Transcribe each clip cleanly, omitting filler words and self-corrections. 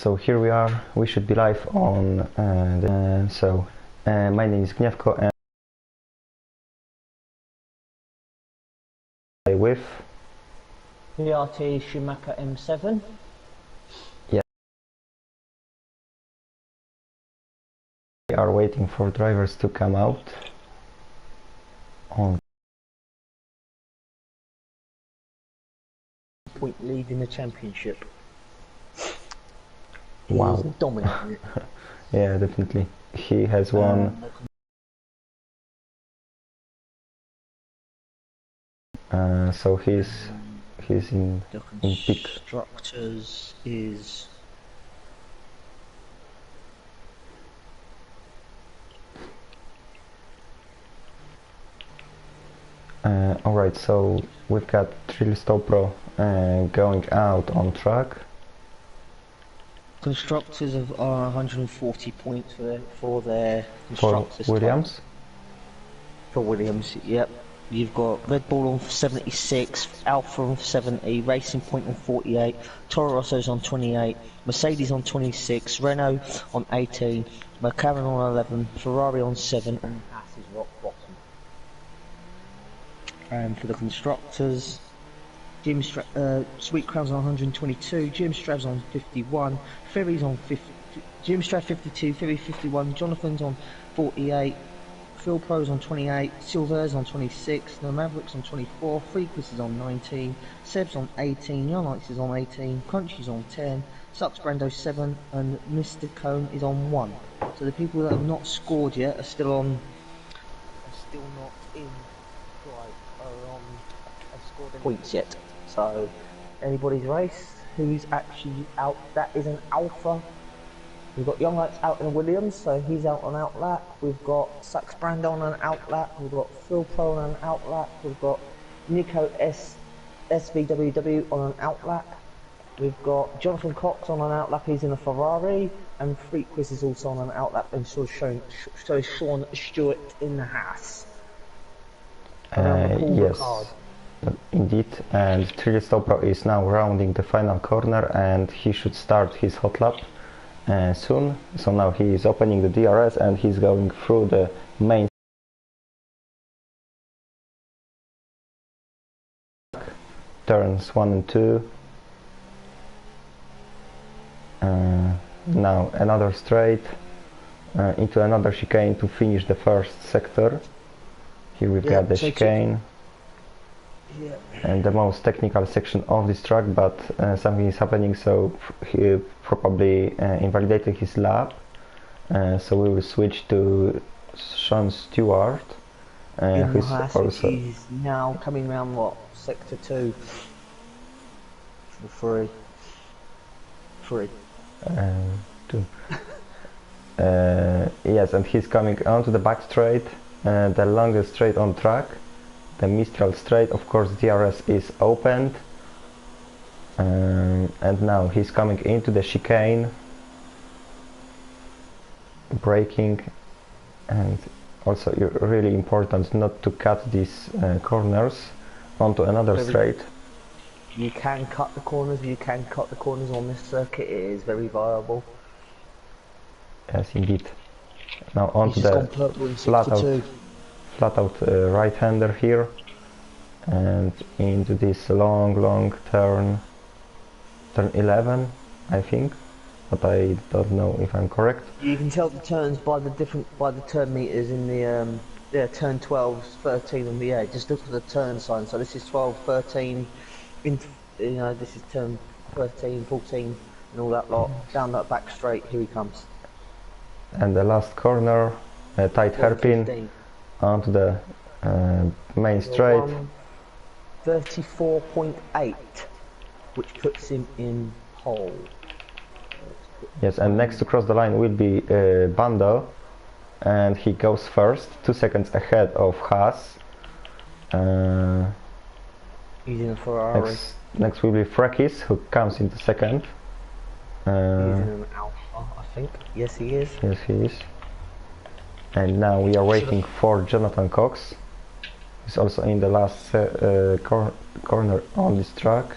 So here we are, we should be live on my name is GNIEVKO and I with VRT Schumacher M7. Yeah. We are waiting for drivers to come out on Point lead in the championship. Wow. He's dominating it. Yeah, definitely. He has won so he's in peak. Constructors is alright, so we've got Trilsto Pro going out on track. constructors are 140 points for their constructors. For Williams? For Williams, yep. You've got Red Bull on 76, Alpha on 70, Racing Point on 48, Toro Rosso's on 28, Mercedes on 26, Renault on 18, McLaren on 11, Ferrari on 7, and Haas is rock bottom. And for the constructors, Sweet Crown's on 122, Jim Strav's on 51, Ferry's on 50, Jim Strav 52, Ferry 51, Jonathan's on 48, Phil Pro's on 28, Silver's on 26, the Mavericks on 24, Frequis is on 19, Seb's on 18, Young Lights is on 18, Crunchy's on 10, Sucks Brando 7, and Mr. Cone is on 1. So the people that have not scored yet are still not in have scored any points yet. So anybody's race, who's actually out, that is an Alpha. We've got Young Lights out in Williams, so he's out on outlap. We've got Sucks Brando on an outlap. We've got Phil Pro on an outlap. We've got Nico SVWW on an outlap. We've got Jonathan Cox on an outlap, he's in a Ferrari. And Frequis is also on an outlap, and so Sean Stewart in the Haas. Yes, indeed. And Trilsto Pro is now rounding the final corner, and he should start his hot lap soon. So now he is opening the DRS and he's going through the main turns 1 and 2. Now another straight into another chicane to finish the first sector. Here we've got the chicane. Yeah. And the most technical section of this track, but something is happening, so he probably invalidated his lap. So we will switch to Sean Stewart, who's also. He's now coming round sector 2 for 3. 2. Yes, and he's coming onto the back straight, the longest straight on track. The Mistral straight, of course, DRS is opened, and now he's coming into the chicane, braking, and also really important not to cut these corners onto another straight. You can cut the corners, on this circuit, it is very viable. Yes, indeed. Now onto the flat out right-hander here, and into this long turn 11, I think, but I don't know if I'm correct. You can tell the turns by the turn meters in the turn 12, 13 on the edge. Just look at the turn sign. So this is 12, 13, this is turn 13, 14, and all that lot. Down that back straight, here he comes. And the last corner, tight hairpin 15. onto the main straight. 34.8, which puts him in pole. Yes, and next to cross the line will be Bando, and he goes first, 2 seconds ahead of Haas. He's in a Ferrari. Next will be Frequis, who comes into second. He's in an Alpha, I think. Yes, he is. Yes, he is. And now we are waiting for Jonathan Cox. He's also in the last corner on this track.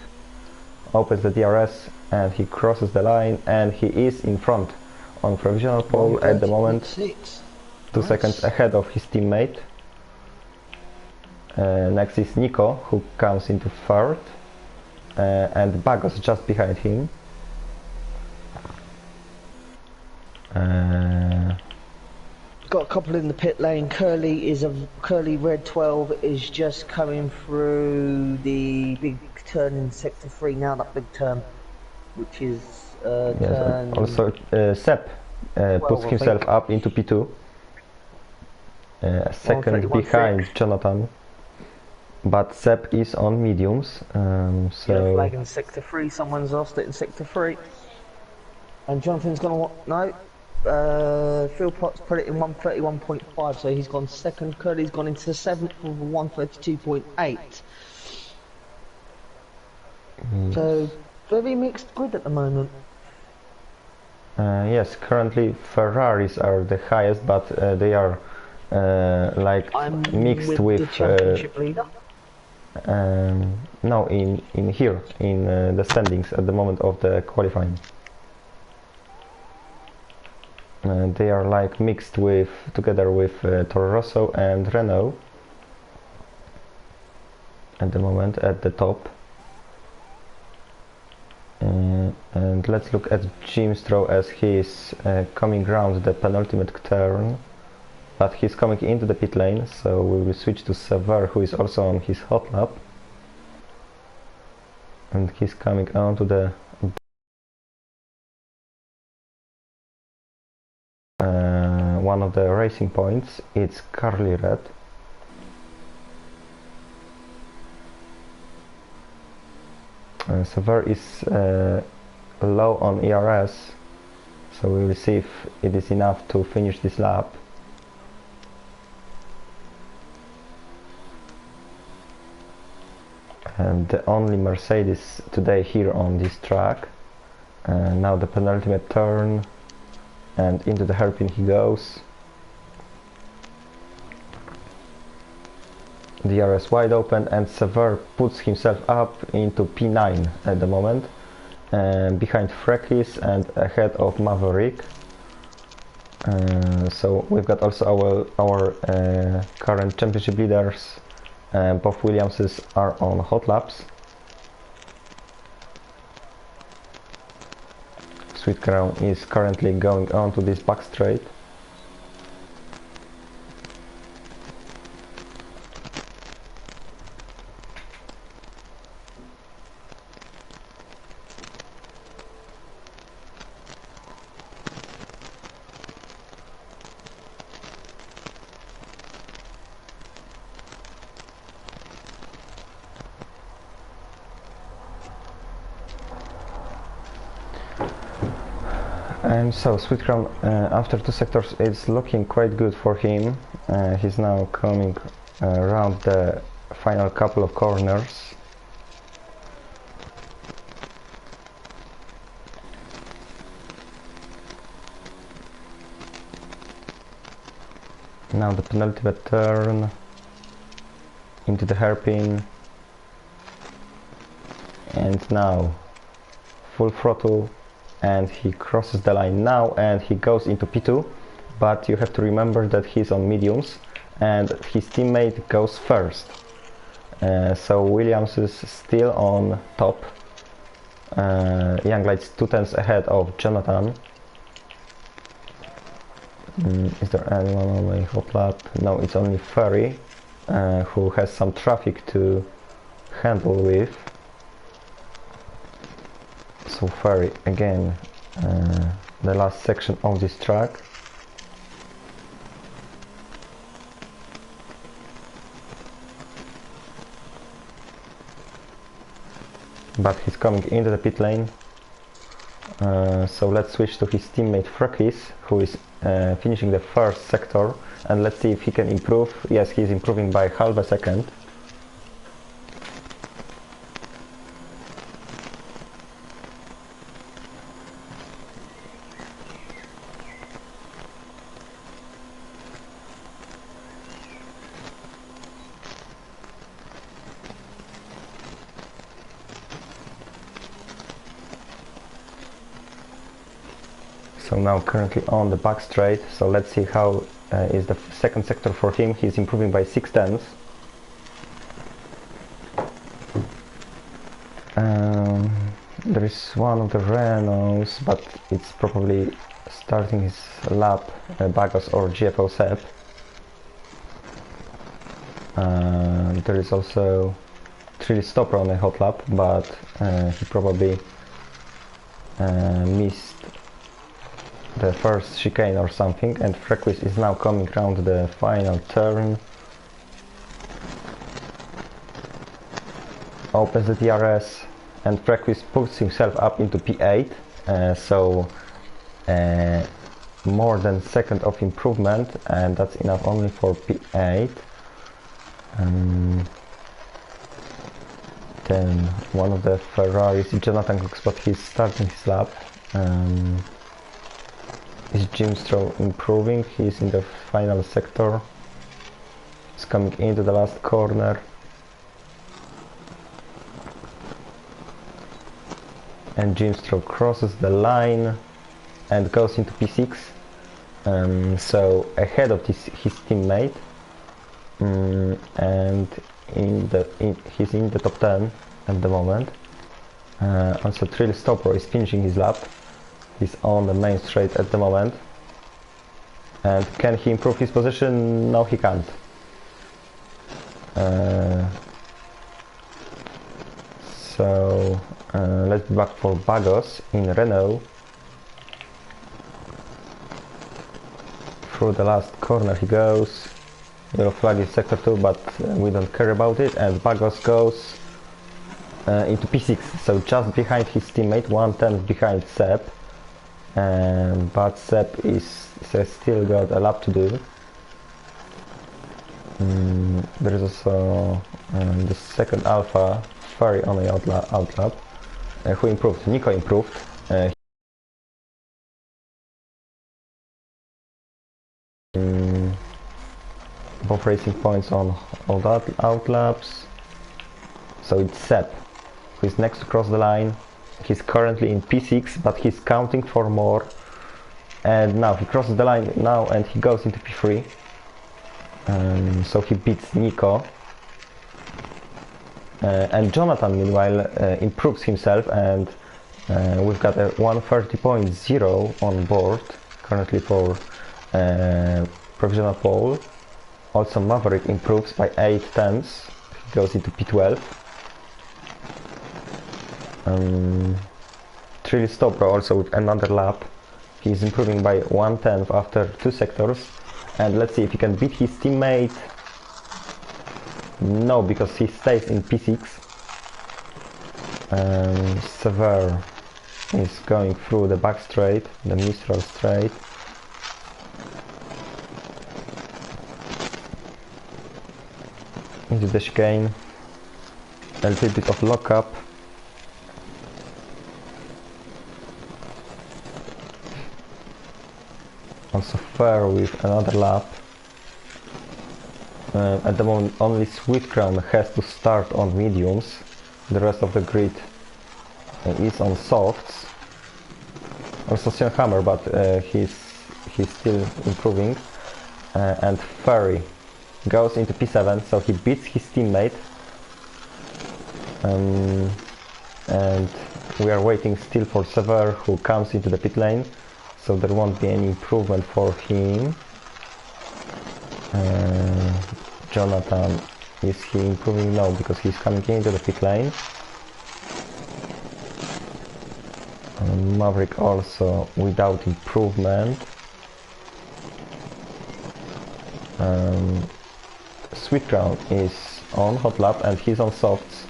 Opens the DRS and he crosses the line, and he is in front on provisional pole at the moment, 2 seconds ahead of his teammate. Next is Nico, who comes into third, and Bagos just behind him. Got a couple in the pit lane. Curly Red 12 is just coming through the big turn in sector 3 now, that big turn, which is turn. Also Sepp puts himself up into P2, a second behind Jonathan, but Sepp is on mediums. So flag in sector 3, someone's lost it in sector 3, and Jonathan's gonna Philpott's put it in 131.5, so he's gone second. Curly's gone into 7th with 132.8. So very mixed grid at the moment. Yes, currently Ferraris are the highest, but they are like mixed with the championship leader. No, in here in the standings at the moment of the qualifying. They are like mixed with together with Toro Rosso and Renault at the moment at the top. And let's look at Jim Stroh as he is coming round the penultimate turn, but he's coming into the pit lane, so we will switch to Sever, who is also on his hot lap, and he's coming on to the one of the racing points. It's Carly Red. Sever is low on ERS, so we will see if it is enough to finish this lap. And the only Mercedes today here on this track. Now the penultimate turn, and into the hairpin he goes. The DRS wide open, and Sever puts himself up into P9 at the moment, behind Frekis and ahead of Maverick. So we've got also our current championship leaders. Both Williamses are on hot laps. Sweet Crown is currently going on to this back straight. And so Sweet Crown, after 2 sectors, it's looking quite good for him. He's now coming around the final couple of corners. Now the penultimate turn into the hairpin, and now full throttle, and he crosses the line now, and he goes into P2, but you have to remember that he's on mediums and his teammate goes first. So Williams is still on top. Young Lights 2/10 ahead of Jonathan. Is there anyone on my hot lap? No, it's only Ferry, who has some traffic to handle with. So Ferry again, the last section of this track. But he's coming into the pit lane. So let's switch to his teammate Frekis, who is finishing the first sector, and let's see if he can improve. Yes, he's improving by half a second. So now currently on the back straight, so let's see how is the second sector for him. He's improving by 6/10. There is one of the Renaults, but it's probably starting his lap, Bagos or GFO Sep. There is also Trill Stopper on a hot lap, but he probably missed the first chicane or something, and Frequis is now coming around the final turn. Opens the DRS, and Frequis puts himself up into P8, so more than second of improvement, and that's enough only for P8. Then one of the Ferraris, Jonathan Cox, but he's starting his lap. Is Jim Stroll improving? He's in the final sector. He's coming into the last corner. And Jim Stroll crosses the line and goes into P6. So ahead of his teammate. And he's in the top 10 at the moment. Also Trill Stopper is finishing his lap. He's on the main straight at the moment. And can he improve his position? No, he can't. So let's be back for Bagos in Renault. Through the last corner he goes. Yellow flag is sector 2, but we don't care about it, and Bagos goes into P6, so just behind his teammate, 1/10 behind Sep, but Sep has still got a lap to do. There is also the second Alpha, Ferry on the outlap, who improved. GNIEVKO improved. Both racing points on all the outlaps. So it's Sep who is next to cross the line. He's currently in P6, but he's counting for more. And now he crosses the line now, and he goes into P3. So he beats GNIEVKO. And Jonathan meanwhile improves himself, and we've got a 130.0 on board currently for provisional pole. Also Maverick improves by 8/10, he goes into P12. Trill Stopper also with another lap, he's improving by 1/10 after 2 sectors. And let's see if he can beat his teammate. No, because he stays in P6. Sever is going through the back straight, the Mistral straight. Into the chicane, a little bit of lockup. Also Fair with another lap. At the moment only Swiftcrown has to start on mediums, the rest of the grid is on softs. Also Sion Hammer, but he's still improving. And Ferry goes into P7, so he beats his teammate. And we are waiting still for Sever, who comes into the pit lane, so there won't be any improvement for him. Jonathan, is he improving? No, because he's coming into the pit lane. Maverick also without improvement. Sweetground is on hot lap and he's on softs,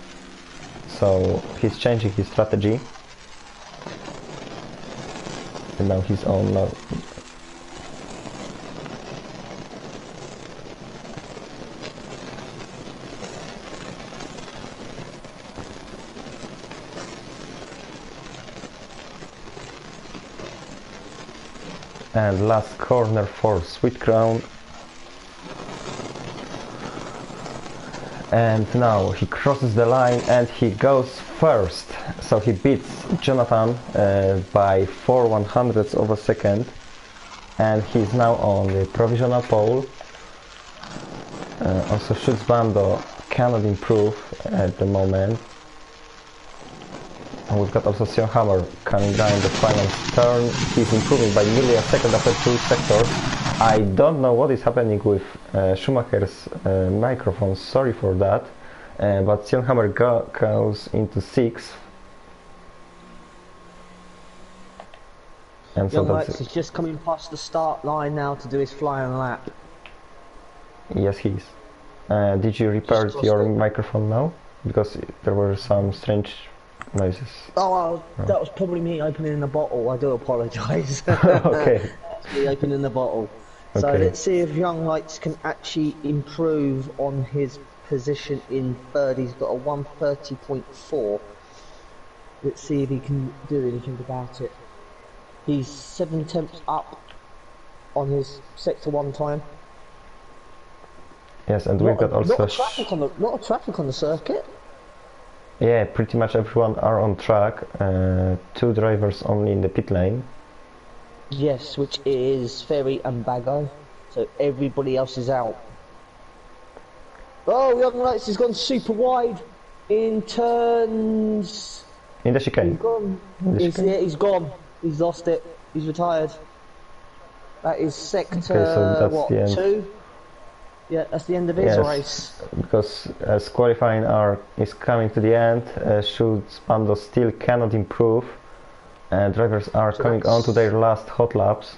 so he's changing his strategy, and now he's on low. And last corner for Sweetground. And now he crosses the line and he goes first. So he beats Jonathan by 4/100ths of a second. And he's now on the provisional pole. Also Schutzbando cannot improve at the moment. And we've got also Sion Hammer coming down the final turn. He's improving by nearly a second after 2 sectors. I don't know what is happening with Schumacher's microphone, sorry for that. But Sion Hammer goes into 6th. And so Young Lex is just coming past the start line now to do his flying lap. Yes, he is. Did you repair your microphone now? Because there were some strange noises. Oh, that was probably me opening the bottle. I do apologise. Okay. That's me opening the bottle. So Okay. let's see if Young Lights can actually improve on his position in third. He's got a 130.4. Let's see if he can do anything about it. He's 7 tenths up on his sector 1 time. Yes, and we've got also lot of traffic on the circuit. yeah, pretty much everyone are on track. 2 drivers only in the pit lane. Yes, which is Ferry and Bago. So everybody else is out. Oh, Young Lights has gone super wide in turns. In the chicane. He's gone. Yeah, he's gone. He's lost it. He's retired. That is sector so that's what, the end. 2? Yeah, that's the end of his Yes, race. because as qualifying is coming to the end, Schutzbando still cannot improve. Drivers are coming on to their last hot laps.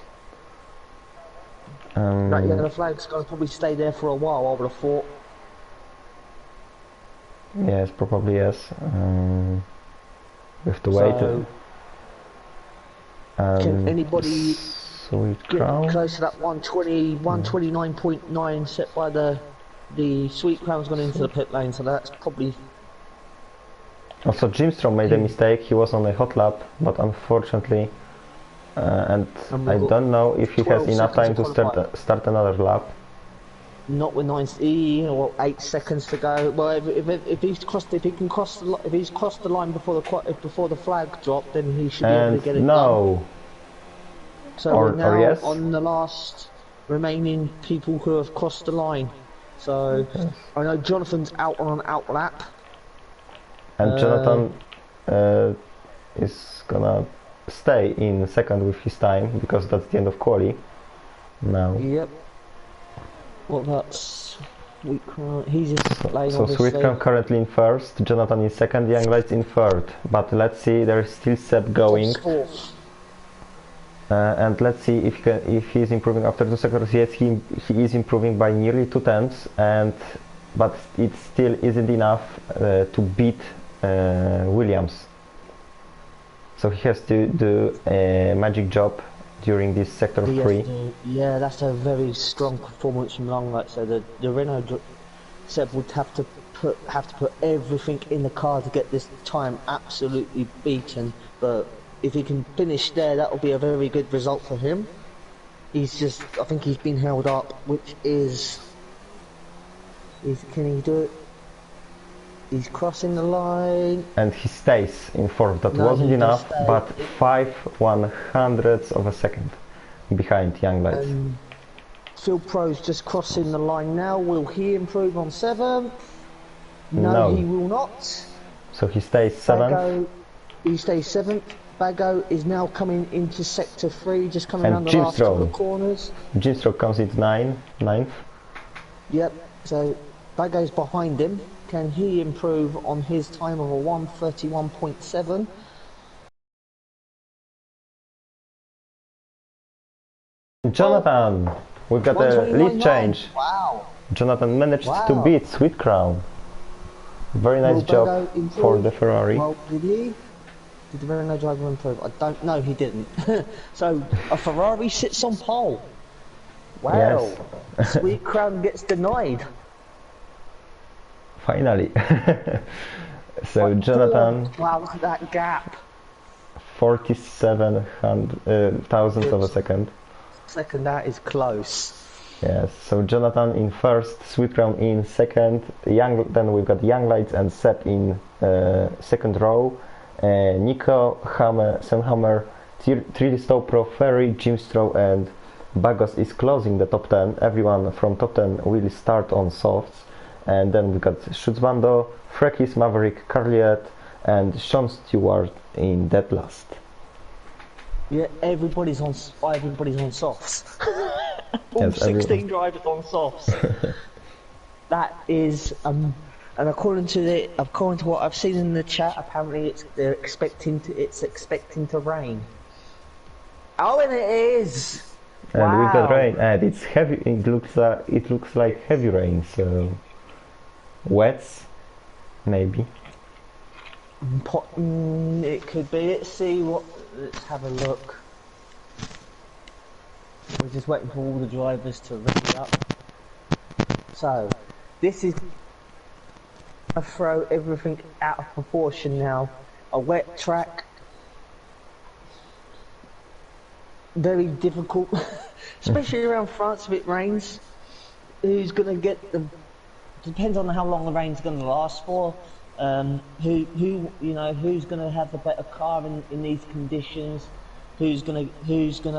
That yellow flag's going to probably stay there for a while, I would have thought. Yes, probably yes. We have to wait. Can anybody Sweet get Crown? close to that 129.9 set by the Sweet Crown's gone into the pit lane, so that's probably... Also, Jimstrom made a mistake. He was on a hot lap, but unfortunately, and I don't know if he has enough time to start another lap. Not with 8 seconds to go. Well, if he's crossed the line before the flag dropped, then he should be able to get it done. So we're now yes? on the last remaining people who have crossed the line. So I know Jonathan's out on an out lap. And Jonathan is gonna stay in second with his time because that's the end of quali now. Yep. Well, that's Sweet Crown. He's just playing. So Sweet Crown currently in first, Jonathan in second, Young Lights in third. But let's see, there's still Seb going. And let's see if he's improving after 2 sectors. Yes, he is improving by nearly 2 tenths, but it still isn't enough to beat Williams. So he has to do a magic job during this sector 3. Yeah, that's a very strong performance from Long Light. So the Renault Seb would have to put everything in the car to get this time absolutely beaten. But if he can finish there, that will be a very good result for him. I think he's been held up, which is can he do it? He's crossing the line. And he stays in fourth. That wasn't enough, but 5/100ths of a second behind Young Lights. Phil Pro's just crossing the line now. Will he improve on 7th? No, he will not. So he stays 7th. He stays 7th. Bago is now coming into sector 3, just coming around the last couple of corners. Jimstro comes into 9th. Yep, so Bago's behind him. Can he improve on his time of a 131.7? Jonathan, we've got a lead change. Wow. Jonathan managed to beat Sweet Crown. Very nice job for the Ferrari. Well, did he? Did the Renault driver improve? I don't know, he didn't. So, a Ferrari sits on pole. Wow. Yes. Sweet Crown gets denied. Finally. So, Jonathan... Wow, look at that gap. 47 thousandths of a second. That is close. Yes, so Jonathan in first, Sweet Crown in second, then we've got Young Lights and Seb in second row, Nico, Hammer, Senhammer, Tristo Pro, Ferry, Jim Stroh and Bagos is closing the top 10. Everyone from top 10 will start on softs, and then we've got Schutzbando, Frekis, Maverick, Carliet and Sean Stewart in dead last. Yeah, everybody's on softs. All Yes, 16 drivers on softs. That is, and according to what I've seen in the chat, apparently they're expecting to rain. Oh, and it is. And wow. we've got rain, and it's heavy. It looks like heavy rain, so wets, maybe. It could be. Let's have a look. We're just waiting for all the drivers to ready up. So, this is. I throw everything out of proportion now. A wet track. Very difficult, especially around France if it rains. Who's gonna get the? Depends on how long the rain's gonna last for. Who's gonna have the better car in these conditions? Who's gonna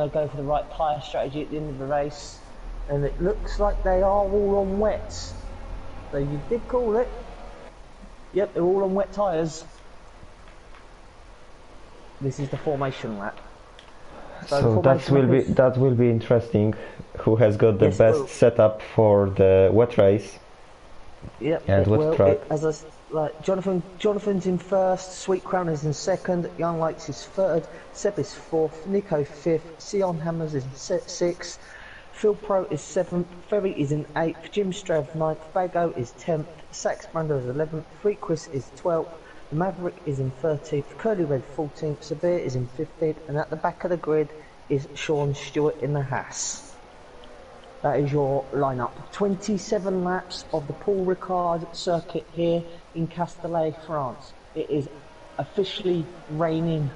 go for the right tyre strategy at the end of the race? And it looks like they are all on wets. So you did call it. Yep, they're all on wet tyres. This is the formation lap. So that will be interesting. Who has got the best setup for the wet race? Yep. And wet track? Jonathan's in first, Sweet Crown is in second, Young Lights is third, Seb is fourth, Nico fifth, Sion Hammers is sixth, Phil Pro is seventh, Ferry is in eighth, Jim Strav ninth, Bago is 10th, Sax Brando is 11th, Frequist is 12th, Maverick is in 13th, Curly Red 14th, Severe is in 15th, and at the back of the grid is Sean Stewart in the Haas. That is your lineup. 27 laps of the Paul Ricard circuit here in Castellet, France. It is officially raining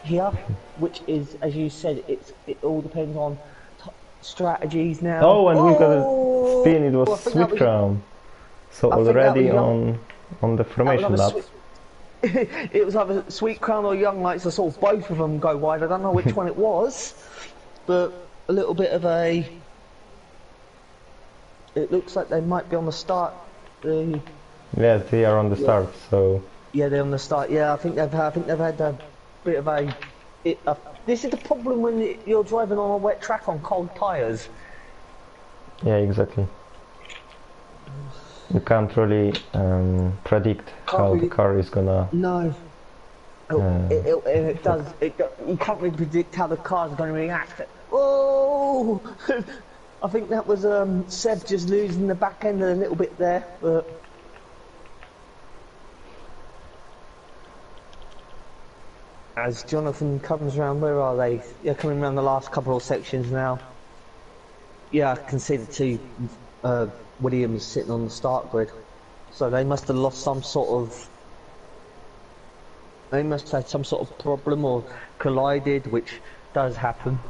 here, which is, as you said, it all depends on strategies now. Oh, and we've got a spin. It was Sweet Crown. So already on the formation laps. It was either Sweet Crown or Young Lights. I saw both of them go wide. I don't know which one it was, but a little bit of a. It looks like they might be on the start. Yes, they are on the start. So. Yeah, they're on the start. Yeah, I think they've had a bit of a. This is the problem when you're driving on a wet track on cold tyres. Yeah, exactly. You can't really predict how the car is gonna. No. It does. You can't really predict how the car's going to react. Oh! I think that was Seb just losing the back end a little bit there, but. As Jonathan comes around, where are they? Yeah, coming around the last couple of sections now. Yeah, I can see the two Williams sitting on the start grid. So they must have lost some sort of. They must have had some sort of problem or collided, which does happen.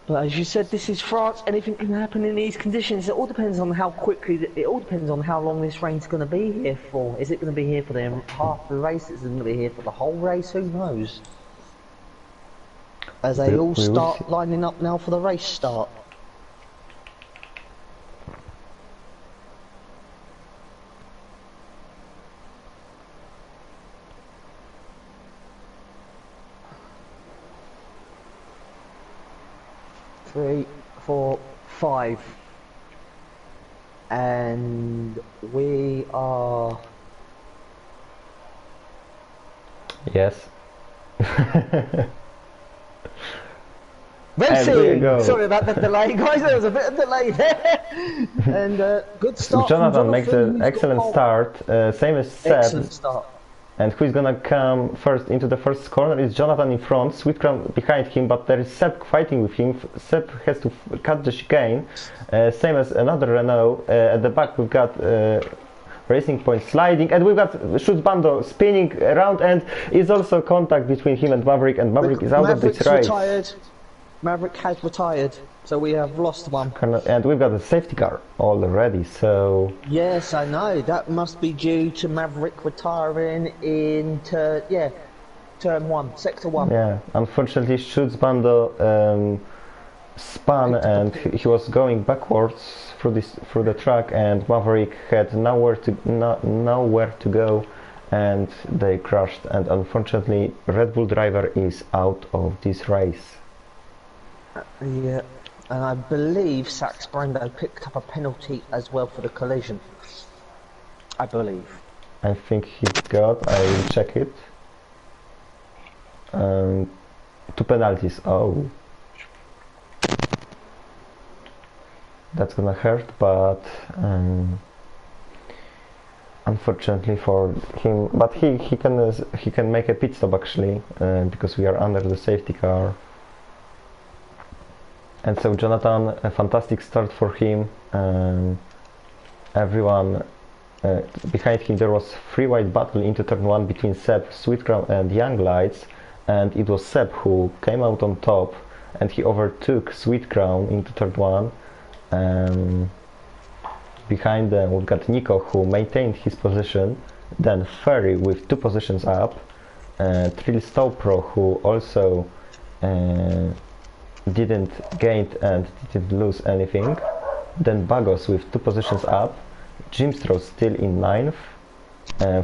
But as you said, this is France. Anything can happen in these conditions. It all depends on how quickly. It all depends on how long this rain's going to be here for. Is it going to be here for half the race? Is it going to be here for the whole race? Who knows? As they all start lining up now for the race start. Three, 4, 5, and we are. Yes. Racing. Sorry about the delay, guys. There was a bit of delay there. And good start. Jonathan makes an excellent start, same as Seb. Excellent start. And who is gonna come first into the first corner is Jonathan in front, Sweet Crown behind him, but there is Seb fighting with him. Seb has to cut the chicane, same as another Renault. At the back we've got Racing Point sliding, and we've got Schutzbando spinning around, and is also contact between him and Maverick is out of this race. Maverick has retired. So we have lost one. And we've got a safety car already, so... Yes, I know. That must be due to Maverick retiring in turn 1, sector 1. Yeah, unfortunately Schutzbando spun and he was going backwards through the track, and Maverick had nowhere to go, and they crashed, and unfortunately Red Bull driver is out of this race. Yeah, and I believe Sax Brando picked up a penalty as well for the collision. I believe. I think he got, I will check it. 2 penalties, oh. That's gonna hurt, but unfortunately for him, but he can make a pit stop actually, because we are under the safety car. And so Jonathan, a fantastic start for him. Everyone behind him, there was free-wide battle into turn 1 between Seb, Sweetcrown and Young Lights, and it was Seb who came out on top, and he overtook Sweetcrown into turn 1. Behind them we've got Nico, who maintained his position, then Ferry with 2 positions up, Trill Stowpro, who also didn't gain and didn't lose anything, then Bagos with 2 positions up, Jimstro still in 9th,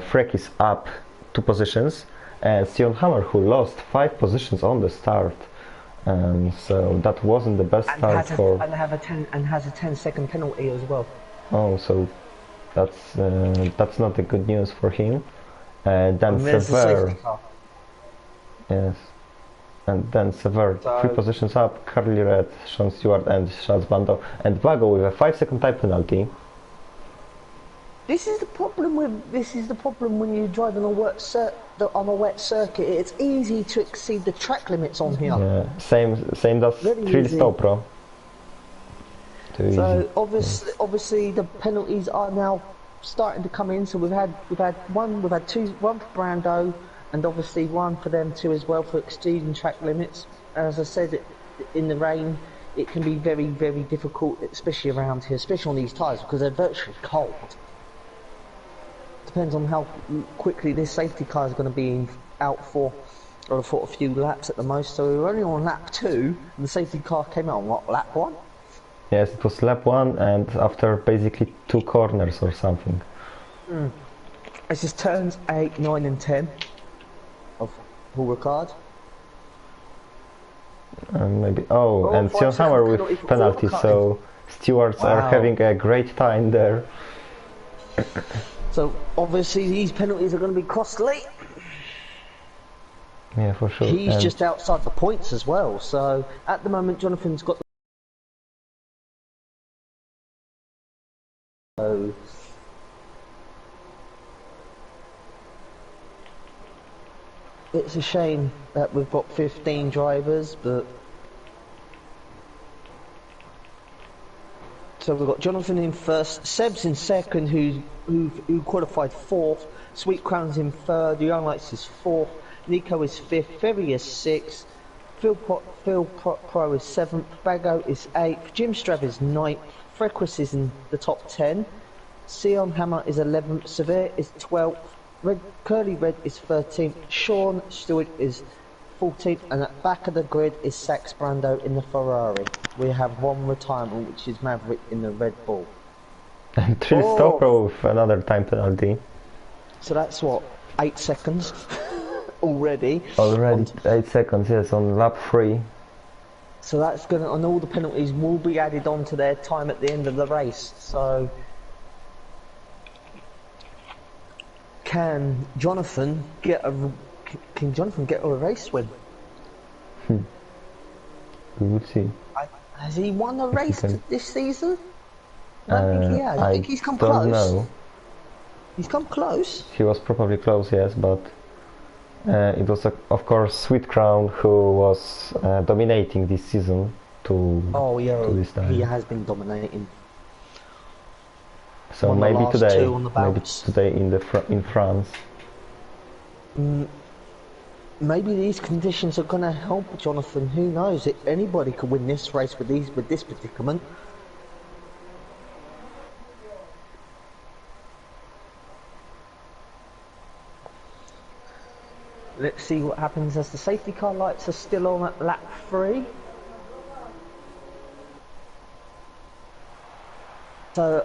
Freck is up 2 positions, and Sion Hammer, who lost 5 positions on the start. So that wasn't the best start for... And has a 10-second penalty as well. Oh, so that's not the good news for him. Then Sever... Yes. And then Sever, so 3 positions up, Carly Red, Sean Stewart and Schutzbando, and Vago with a 5-second time penalty. This is the problem when you're driving on a wet circuit. It's easy to exceed the track limits on here. Yeah, same does Trill Stowpro. So obviously the penalties are now starting to come in. So we've had one for Brando, and obviously one for them too as well for exceeding track limits. As I said, in the rain, it can be very, very difficult, especially around here, especially on these tyres, because they're virtually cold. Depends on how quickly this safety car is going to be out for a few laps at the most. So we were only on lap 2, and the safety car came out on what, lap 1? Yes, it was lap 1, and after basically 2 corners or something. It's just turns 8, 9 and 10 of Paul Ricard. Maybe, and Sion Hammer with penalty, so stewards are having a great time there. So obviously these penalties are going to be costly. Yeah, for sure. He's just outside the points as well, so at the moment Jonathan's got the... It's a shame that we've got 15 drivers, but... So we've got Jonathan in first, Seb's in second, who qualified 4th, Sweetcrown's in 3rd, Young Lights is 4th, Nico is 5th, Ferry is 6th, Phil Pro is 7th, Bago is 8th, Jim Strav is 9th, Frequis is in the top 10, Sion Hammer is 11th, Severe is 12th, Curly Red is 13th, Sean Stewart is 14th, and at back of the grid is Sax Brando in the Ferrari. We have one retirement, which is Maverick in the Red Bull. And Trill Stowpro with another time penalty. So that's what, 8 seconds already? Already 8 seconds, yes, on lap 3. So that's gonna, and all the penalties will be added on to their time at the end of the race. So can Jonathan get a race win? We will see. Has he won a race this season? I don't think he has. I think he's come don't close. Know. He's come close. He was probably close, yes, but it was of course Sweetcrown who was dominating this season to this time. He has been dominating. So maybe today in France. maybe these conditions are going to help Jonathan. Who knows? Anybody could win this race with this predicament. Let's see what happens as the safety car lights are still on at lap 3. So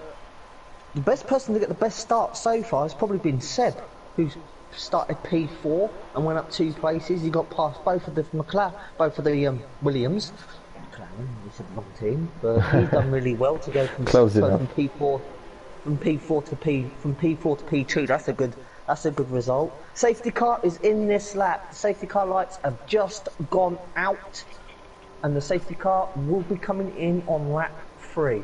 the best person to get the best start so far has probably been Seb, who's started P4 and went up 2 places. He got past both of the Williams. McLaren, he's a long team, but he's done really well to go from P4 to P2. That's a good result. Safety car is in this lap. The safety car lights have just gone out, and the safety car will be coming in on lap 3.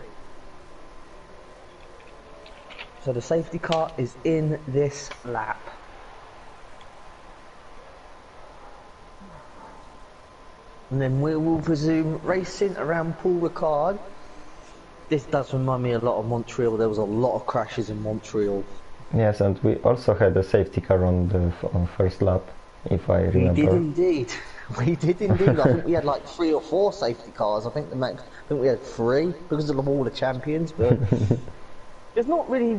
So the safety car is in this lap. And then we will resume racing around Paul Ricard. This does remind me a lot of Montreal. There was a lot of crashes in Montreal. Yes, and we also had a safety car on the first lap, if I remember. We did indeed. We did indeed. I think we had like 3 or 4 safety cars. I think we had 3 because of all the champions. But there's not many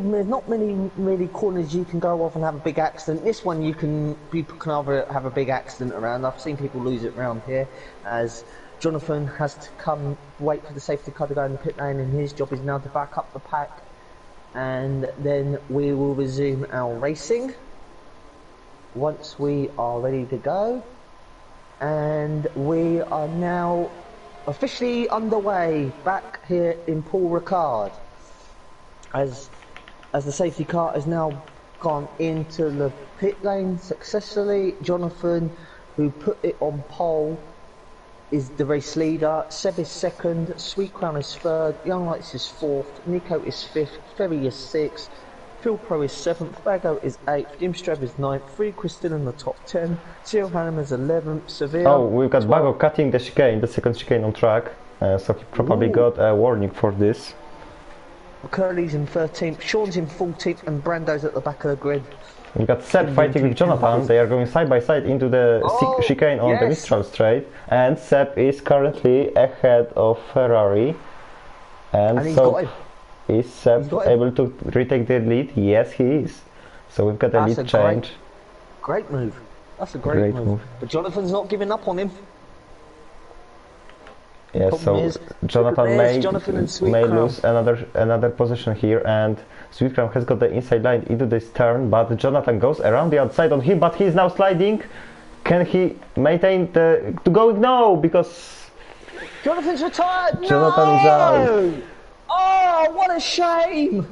really corners you can go off and have a big accident. This one people can either have a big accident around. I've seen people lose it around here, as Jonathan has to wait for the safety car to go in the pit lane, and his job is now to back up the pack. And then we will resume our racing once we are ready to go. And we are now officially underway back here in Paul Ricard, as the safety car has now gone into the pit lane successfully. Jonathan, who put it on pole, is the race leader. Seb is second, Sweet Crown is third, Young Lights is fourth, Nico is fifth, Ferry is sixth, Phil Pro is seventh, Bago is eighth, Jim Strab is ninth, Freak still in the top 10, Cyril Hannum is 11th, Sevilla. Oh, we've got Bago cutting the chicane, the second chicane on track, so he probably got a warning for this. Curly's in 13th, Sean's in 14th, and Brando's at the back of the grid. We got Seb fighting with Jonathan. They are going side by side into the chicane on the Mistral Straight, and Seb is currently ahead of Ferrari. And so is Seb able to retake the lead? Yes, he is. So we've got a lead change. Great move. That's a great move. But Jonathan's not giving up on him. Yes, so Jonathan may lose another position here, and Sweet Crown has got the inside line into this turn, but Jonathan goes around the outside on him, but he's now sliding. Can he maintain the going? No, because Jonathan's retired. Jonathan is out. Oh, what a shame!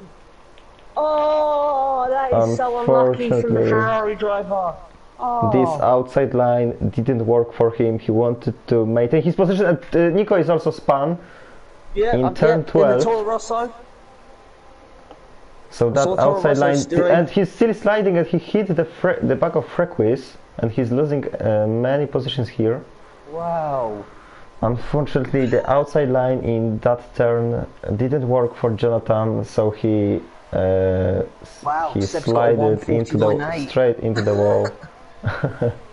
Oh, that is so unlucky from the Ferrari driver. Oh. This outside line didn't work for him. He wanted to maintain his position, and Nico is also spun in turn 12. In the Toro Rosso. So that outside line, and he's still sliding, and he hit the back of Frequis, and he's losing many positions here. Wow. Unfortunately, the outside line in that turn didn't work for Jonathan, so he slided straight into the wall.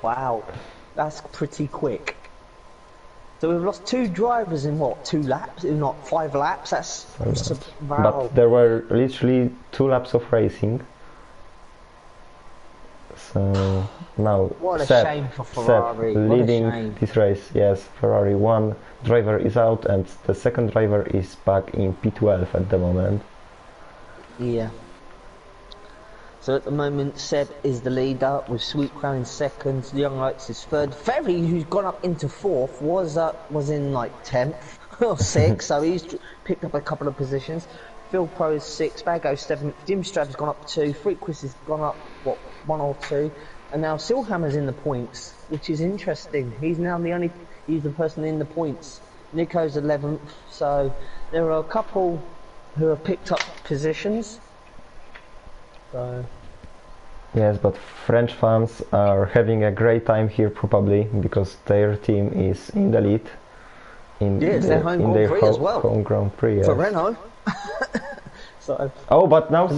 Wow, that's pretty quick. So we've lost 2 drivers in what, 2 laps? Not 5 laps. That's but there were literally 2 laps of racing. So now what a shame for Ferrari. Leading this race. Yes, Ferrari, 1 driver is out, and the second driver is back in P12 at the moment. Yeah. So at the moment, Seb is the leader with Sweet Crown in second. Young Lights is third. Ferry, who's gone up into 4th, was in like 10th or 6th, so he's picked up a couple of positions. Phil Pro is 6th, Bago 7th, Jim Strab's gone up 2, Frequis has gone up, what, 1 or 2, and now Silhammer's in the points, which is interesting. He's now he's the person in the points. Nico's 11th, so there are a couple who have picked up positions. So. Yes, but French fans are having a great time here probably, because their team is in the lead. Their home Grand Prix as well. Home Grand Prix, yes. For Renault. So. Oh, but now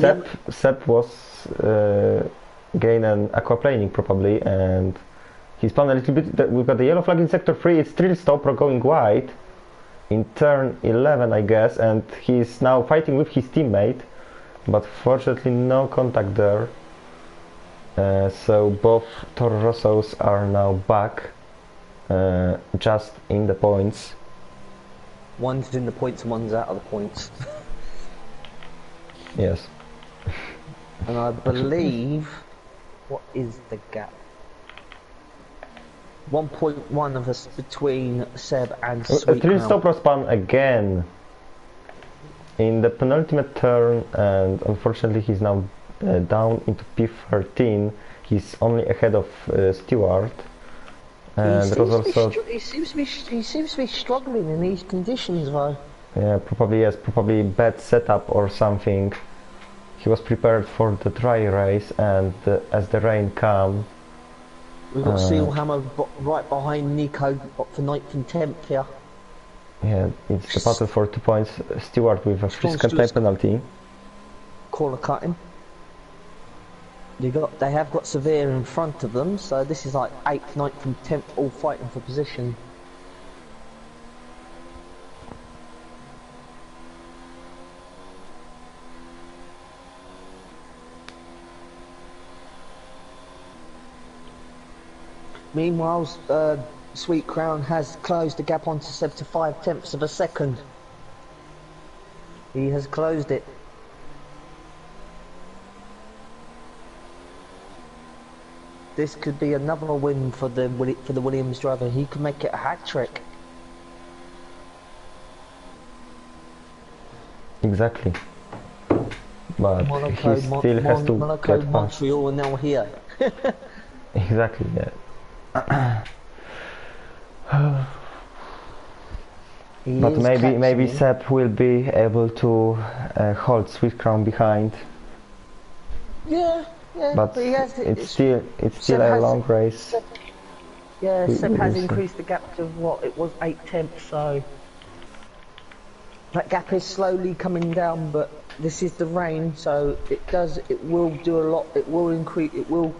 Seb was gain an aquaplaning probably, and He spun a little bit. We've got the yellow flag in sector 3. It's still Stopro going wide in turn 11, I guess, and he's now fighting with his teammate, but fortunately no contact there. So both Toro Rossos are now back, just in the points. One's in the points and one's out of the points. Yes. And I believe, what is the gap? 1.1 of us between Seb and Sweet Trill Crown. Stopro spun again in the penultimate turn, and unfortunately he's now down into P13. He's only ahead of Stewart. And He seems to be struggling in these conditions, though. Yeah, probably yes, probably bad setup or something. He was prepared for the dry race, and as the rain came, we've got Sealhammer right behind Nico for 9th and 10th here. Yeah, it's the battle for 2 points. Stewart with a 3-second time penalty. Corner cutting. They have got Severe in front of them, so this is like 8th, 9th and 10th all fighting for position. Meanwhile, Sweet Crown has closed the gap onto Seb to 5/10ths of a second. He has closed it. This could be another win for the Williams driver. He could make it a hat trick. Exactly. But Monaco, he still has to Monaco, get past. Montreal, and now here. Exactly, yeah. But maybe Seb will be able to hold Sweet Crown behind. Yeah, but he has, it's still a long race. Seb has increased the gap to what it was 8/10ths, so that gap is slowly coming down. But this is the rain, so it will do a lot. It will increase. It will.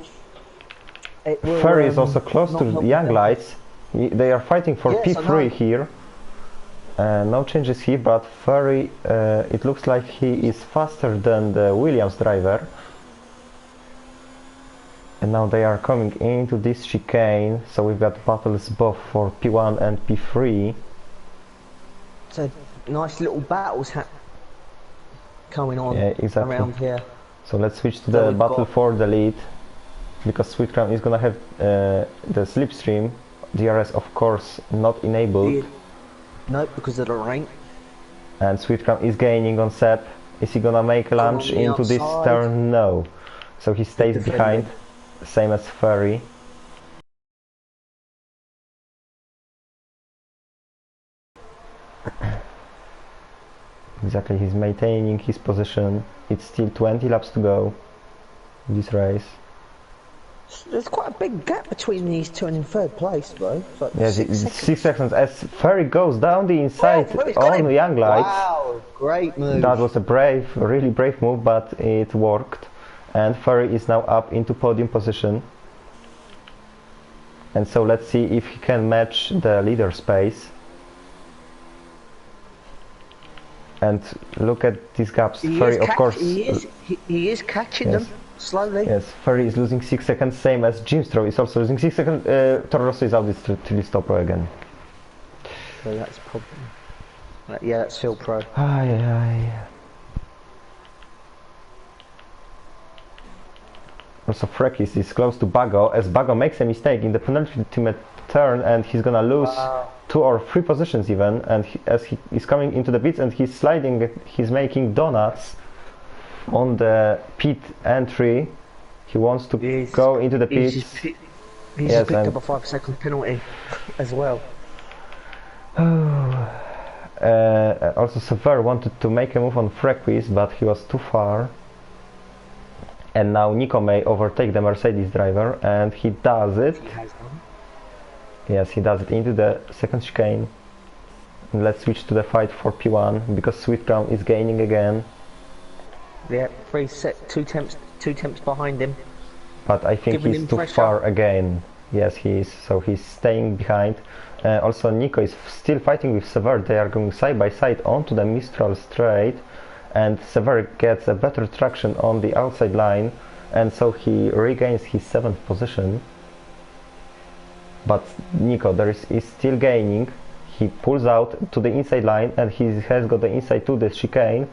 Ferry is also close to the Young Lights. They are fighting for P3 here. No changes here, but Ferry, it looks like he is faster than the Williams driver. And now they are coming into this chicane, so we've got battles both for P1 and P3. So nice little battles going on around here. So let's switch to the battle for the lead, because Sweet Crown is gonna have the slipstream. DRS of course not enabled. No, because of the rain. And Sweet Crown is gaining on Seb. Is he gonna make a lunge into this turn? No. So he stays behind, same as Ferry. Exactly, he's maintaining his position. It's still 20 laps to go in this race. There's quite a big gap between these two and in third place, though. Like yes, 6 seconds. As Ferry goes down the inside on the Young Lights. Wow, great move. That was a really brave move, but it worked. And Ferry is now up into podium position. And so let's see if he can match the leader's pace. And look at these gaps. Ferry, of course, he is catching them slowly. Yes, Ferry is losing 6 seconds, same as Jimstro is also losing 6 seconds. Toro Rosso is out this to Stopro again. So that's probably yeah, that's Phil Pro. Also, Frekis is close to Bago, as Bago makes a mistake in the penultimate turn, and he's gonna lose 2 or 3 positions even. And as he is coming into the pits and he's sliding, he's making donuts on the pit entry. He wants to go into the pits. He's just picked up a 5-second penalty as well. Also, Sever wanted to make a move on Frequis, but he was too far. And now Nico may overtake the Mercedes driver, and he does it. He has done. Yes, he does it into the second chicane. And let's switch to the fight for P1, because Sweet Crown is gaining again. Yeah, 2 temps behind him. But I think he's too far again. Yes, he is. So he's staying behind. Also, Nico is still fighting with Sever. They are going side by side onto the Mistral straight, and Sever gets a better traction on the outside line, and so he regains his 7th position. But Nico is still gaining. He pulls out to the inside line, and he has got the inside to the chicane,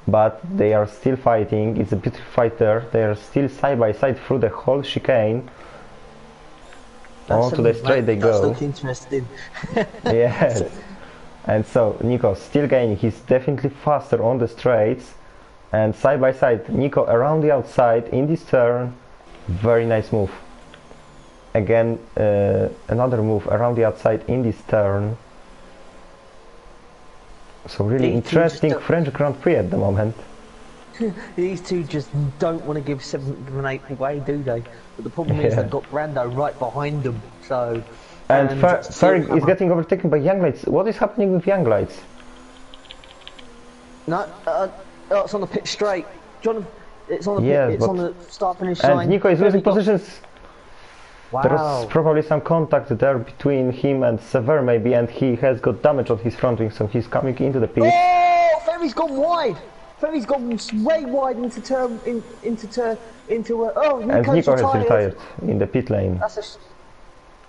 but they are still fighting. It's a beautiful fight there. They are still side by side through the whole chicane. Onto the straight they go. That's interesting. Yes. And so Nico still gaining. He's definitely faster on the straights. And side by side, Nico around the outside in this turn. Very nice move. Again, another move around the outside in this turn. So really interesting French Grand Prix at the moment. These two just don't want to give 7th and 8th away, do they? But the problem is they've got Brando right behind them, so... And Ferg is getting overtaken by Young Lights. What is happening with Young Lights? No, it's on the pit straight. John, it's on the pit, it's on the start-finish line. And Nico is losing positions. Wow. There's probably some contact there between him and Sever maybe, and he has got damage on his front wing, so he's coming into the pit. Oh, Ferry's gone wide! Ferry's gone way wide into turn, oh, and Nico has retired in the pit lane. That's a...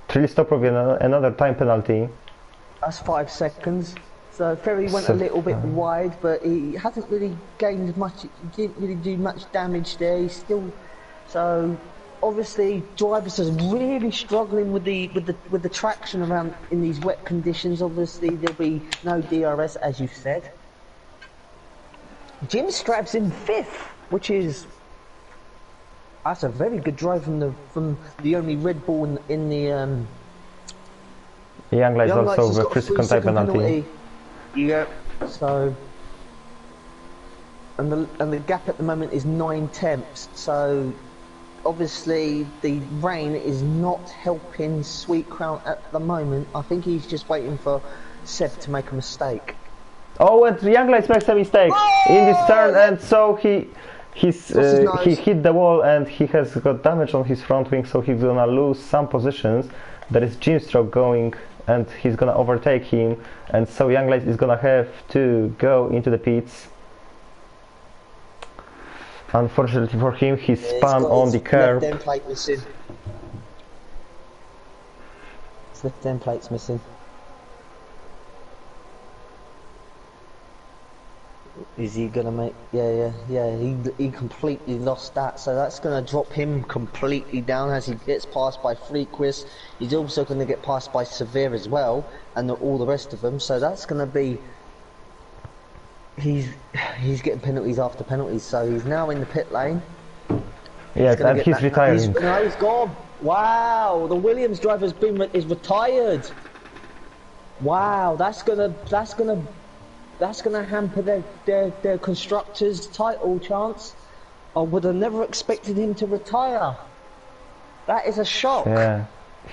Trilly stop with another time penalty. That's 5 seconds. So Ferry went a little bit wide, but he hasn't really gained much. He didn't really do much damage there. He's still... So obviously drivers are really struggling with the traction around in these wet conditions. Obviously there'll be no DRS, as you said. Jim Strab's in 5th, which is... That's a very good drive from the only Red Bull in the... Young Lights also with 3 second time penalty. Yeah, so... And the gap at the moment is 9 tenths, so... Obviously, the rain is not helping Sweet Crown at the moment. I think he's just waiting for Seb to make a mistake. Oh, and Young Lights makes a mistake in this turn, and so he hit the wall and he has got damage on his front wing, so he's gonna lose some positions. There is Jim Stroke going, and he's gonna overtake him, and so Young Lights is gonna have to go into the pits. Unfortunately for him, he spun on the curb. Left end plate missing. His left end plate's missing. Is he gonna make? Yeah. He completely lost that, so that's gonna drop him completely down as he gets passed by Frequist. He's also gonna get passed by Severe as well, and all the rest of them. So that's gonna be. He's getting penalties after penalties, so he's now in the pit lane. Yes, and he's retiring. No, he's gone. Wow, the Williams driver is retired. Wow, that's gonna hamper their constructors' title chance. I would have never expected him to retire. That is a shock. Yeah,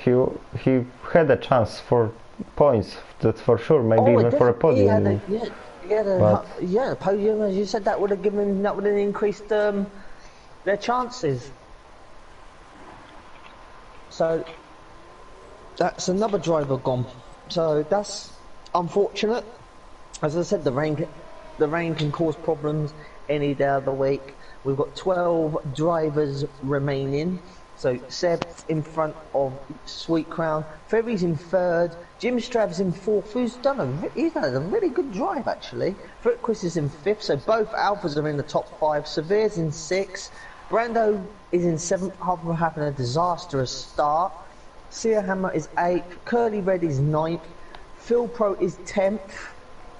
he had a chance for points, that's for sure. Maybe even for a podium. Yeah, podium, as you said, that would have increased their chances. So that's another driver gone. So that's unfortunate. As I said, the rain can cause problems any day of the week. We've got 12 drivers remaining. So Seb's in front of Sweet Crown, Ferry's in 3rd, Jim Strab's in 4th, he's had a really good drive actually. Frickquist is in 5th, so both Alphas are in the top 5, Severe's in 6th, Brando is in 7th after having a disastrous start, Sia Hammer is 8th, Curly Red is 9th, Phil Pro is 10th,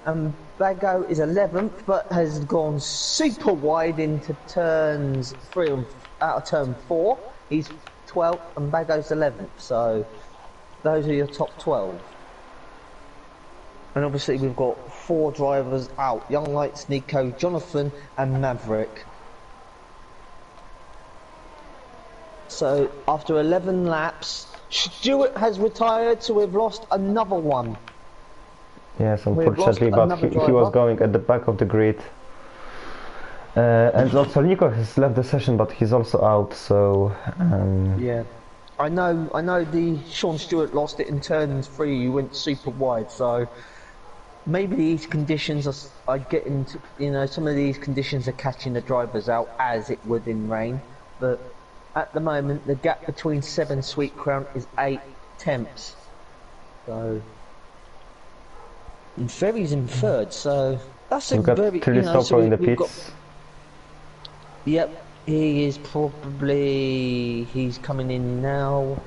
and Bago is 11th, but has gone super wide into turns 3 and out of turn 4. He's 12th and Bago's 11th, so those are your top 12. And obviously we've got 4 drivers out, Young Lights, Nico, Jonathan and Maverick. So after 11 laps, Stewart has retired, so we've lost another one. Yes, unfortunately, but he was going at the back of the grid. And also Nico has left the session, but he's also out, so... Yeah. I know. The Sean Stewart lost it in turn 3. You went super wide, so maybe these conditions are getting to, you know, some of these conditions are catching the drivers out as it would in rain. But at the moment, the gap between 7 Sweet Crown is 8 tenths. So, and Ferry's in 3rd. So that's a We've got very, Trilly you know. So in the we've pits. got. Yep. He is probably, he's coming in now.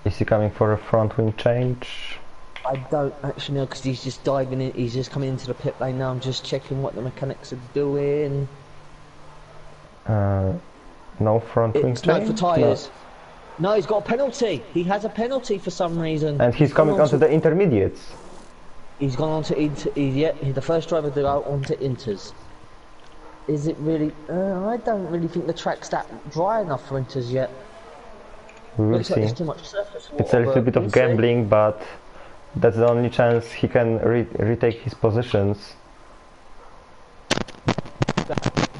Is he coming for a front wing change? I don't actually know because he's just diving in, he's just coming into the pit lane now. I'm just checking what the mechanics are doing. No front wing change? No, for tyres. No, he's got a penalty. He has a penalty for some reason. And he's coming onto the intermediates. He's gone on to Inter, yeah, he's the first driver to go onto Inters. Is it really? I don't really think the track's that dry enough for Inters yet. We will Looks see. like there's too much surface water, It's a little bit of gambling, but that's the only chance he can retake his positions.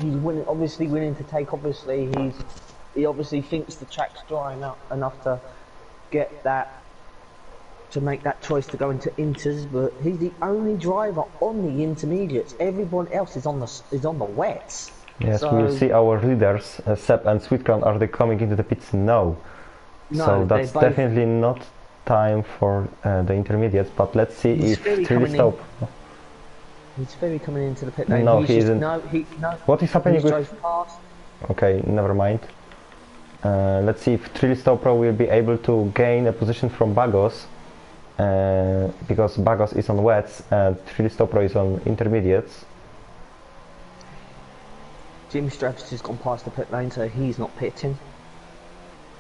He's winning, obviously willing to take. Obviously, he obviously thinks the track's dry enough to get that, to make that choice to go into Inters. But he's the only driver on the intermediates. Everyone else is on the wets. Yes, so, we'll see our leaders, Seb and Sweetcrown, are they coming into the pits? No. So that's definitely not time for the intermediates, but let's see if Trilly stop. He's very coming into the pit lane. No, he isn't. No. What is happening with... drove past. Okay, never mind. Let's see if Trilly Pro will be able to gain a position from Bagos, because Bagos is on wets and Trilly Pro is on intermediates. Jim Straps has gone past the pit lane, so he's not pitting.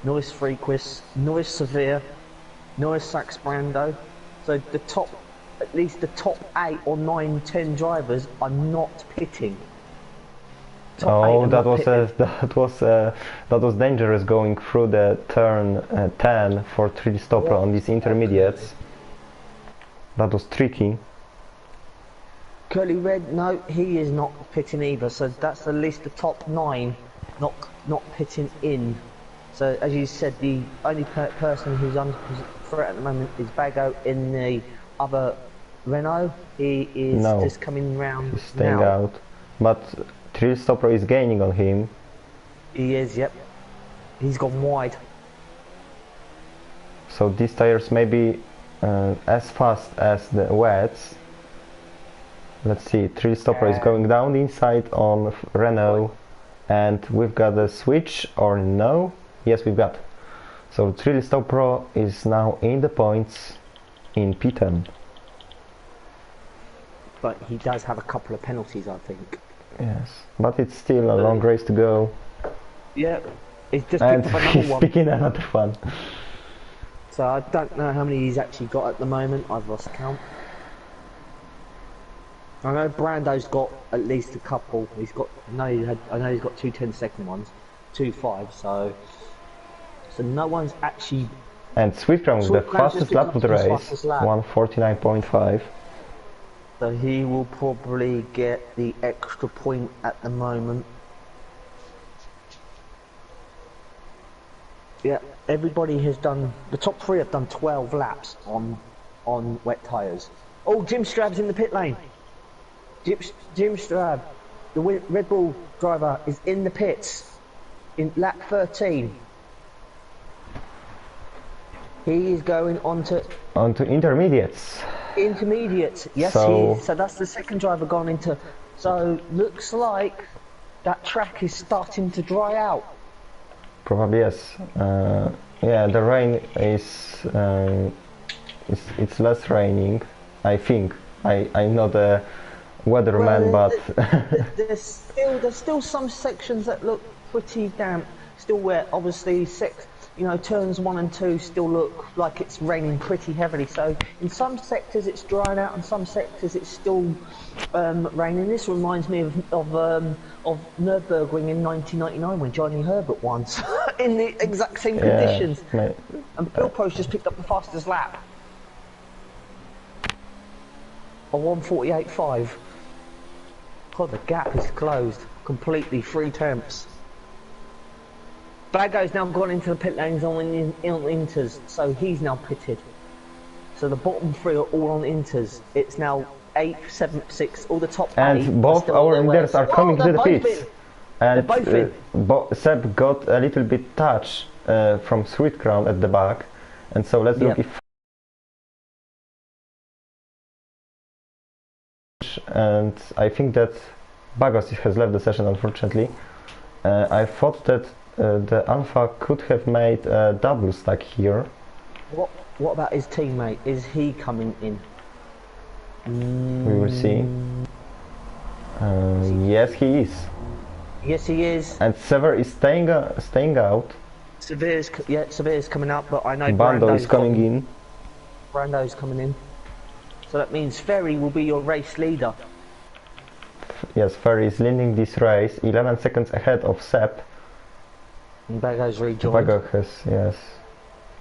Norris Frequist, Norris Severe, Norris Sax Brando. So the top, at least the top 8 or 9, 10 drivers are not pitting. Oh, that was dangerous going through the turn 10 for Trilly Pro on these intermediates. That was tricky. Curly Red, no, he is not pitting either. So that's at least the top 9 not pitting in. So as you said, the only person who's under threat at the moment is Bago in the other Renault. He is just coming round. He's staying out. But Trilly Pro is gaining on him. He is, yep. He's gone wide. So these tires may be as fast as the wets. Let's see, Trilly Pro is going down the inside on Renault. And we've got a switch, or no? Yes, we've got. So Trilly Pro is now in the points in P10. But he does have a couple of penalties, I think. Yes, but it's still a long race to go. Yeah, he's just and picked up another one. Picking another one. So I don't know how many he's actually got at the moment. I've lost count. I know Brando's got at least a couple. He's got. I know he's got 2 10-second ones, 2 5. So no one's actually. And Sweetcrown with the fastest lap of the race, 1:49.5. So he will probably get the extra point at the moment. Yeah, everybody has done. The top 3 have done 12 laps on wet tyres. Oh, Jim Strab's in the pit lane. Jim Strab, the Red Bull driver, is in the pits in lap 13. He is going onto intermediates. Intermediates, yes. So that's the second driver gone into. So looks like that track is starting to dry out. Probably yes. Yeah, the rain is. It's less raining. I think. I'm not a weatherman, but there's still some sections that look pretty damp, still wet. Obviously, turns 1 and 2 still look like it's raining pretty heavily. So in some sectors it's drying out, and some sectors it's still raining. This reminds me of Nürburgring in 1999 when Johnny Herbert won in the exact same conditions. Mate. And Bill Post just picked up the fastest lap. A 1:48.5. God, the gap is closed completely. 3 tenths. Bago's now gone into the pit lanes on inters, so he's now pitted. So the bottom three are all on inters. It's now 8th, 7th, 6th, all the top 8. And both our leaders are coming to the pits. And they're both in. Seb got a little bit touch from Sweet Crown at the back. And so let's look if... And I think that Bagos has left the session, unfortunately. I thought that the Alpha could have made a double stack here. What about his teammate? Is he coming in? We will see. Yes, he is. Yes, he is. And Sever is staying out. Severe's coming out, but I know Bando is coming in. Brando's coming in. So that means Ferry will be your race leader. Yes, Ferry is leading this race, 11 seconds ahead of Seb. And Bago's rejoined. Bago has, yes,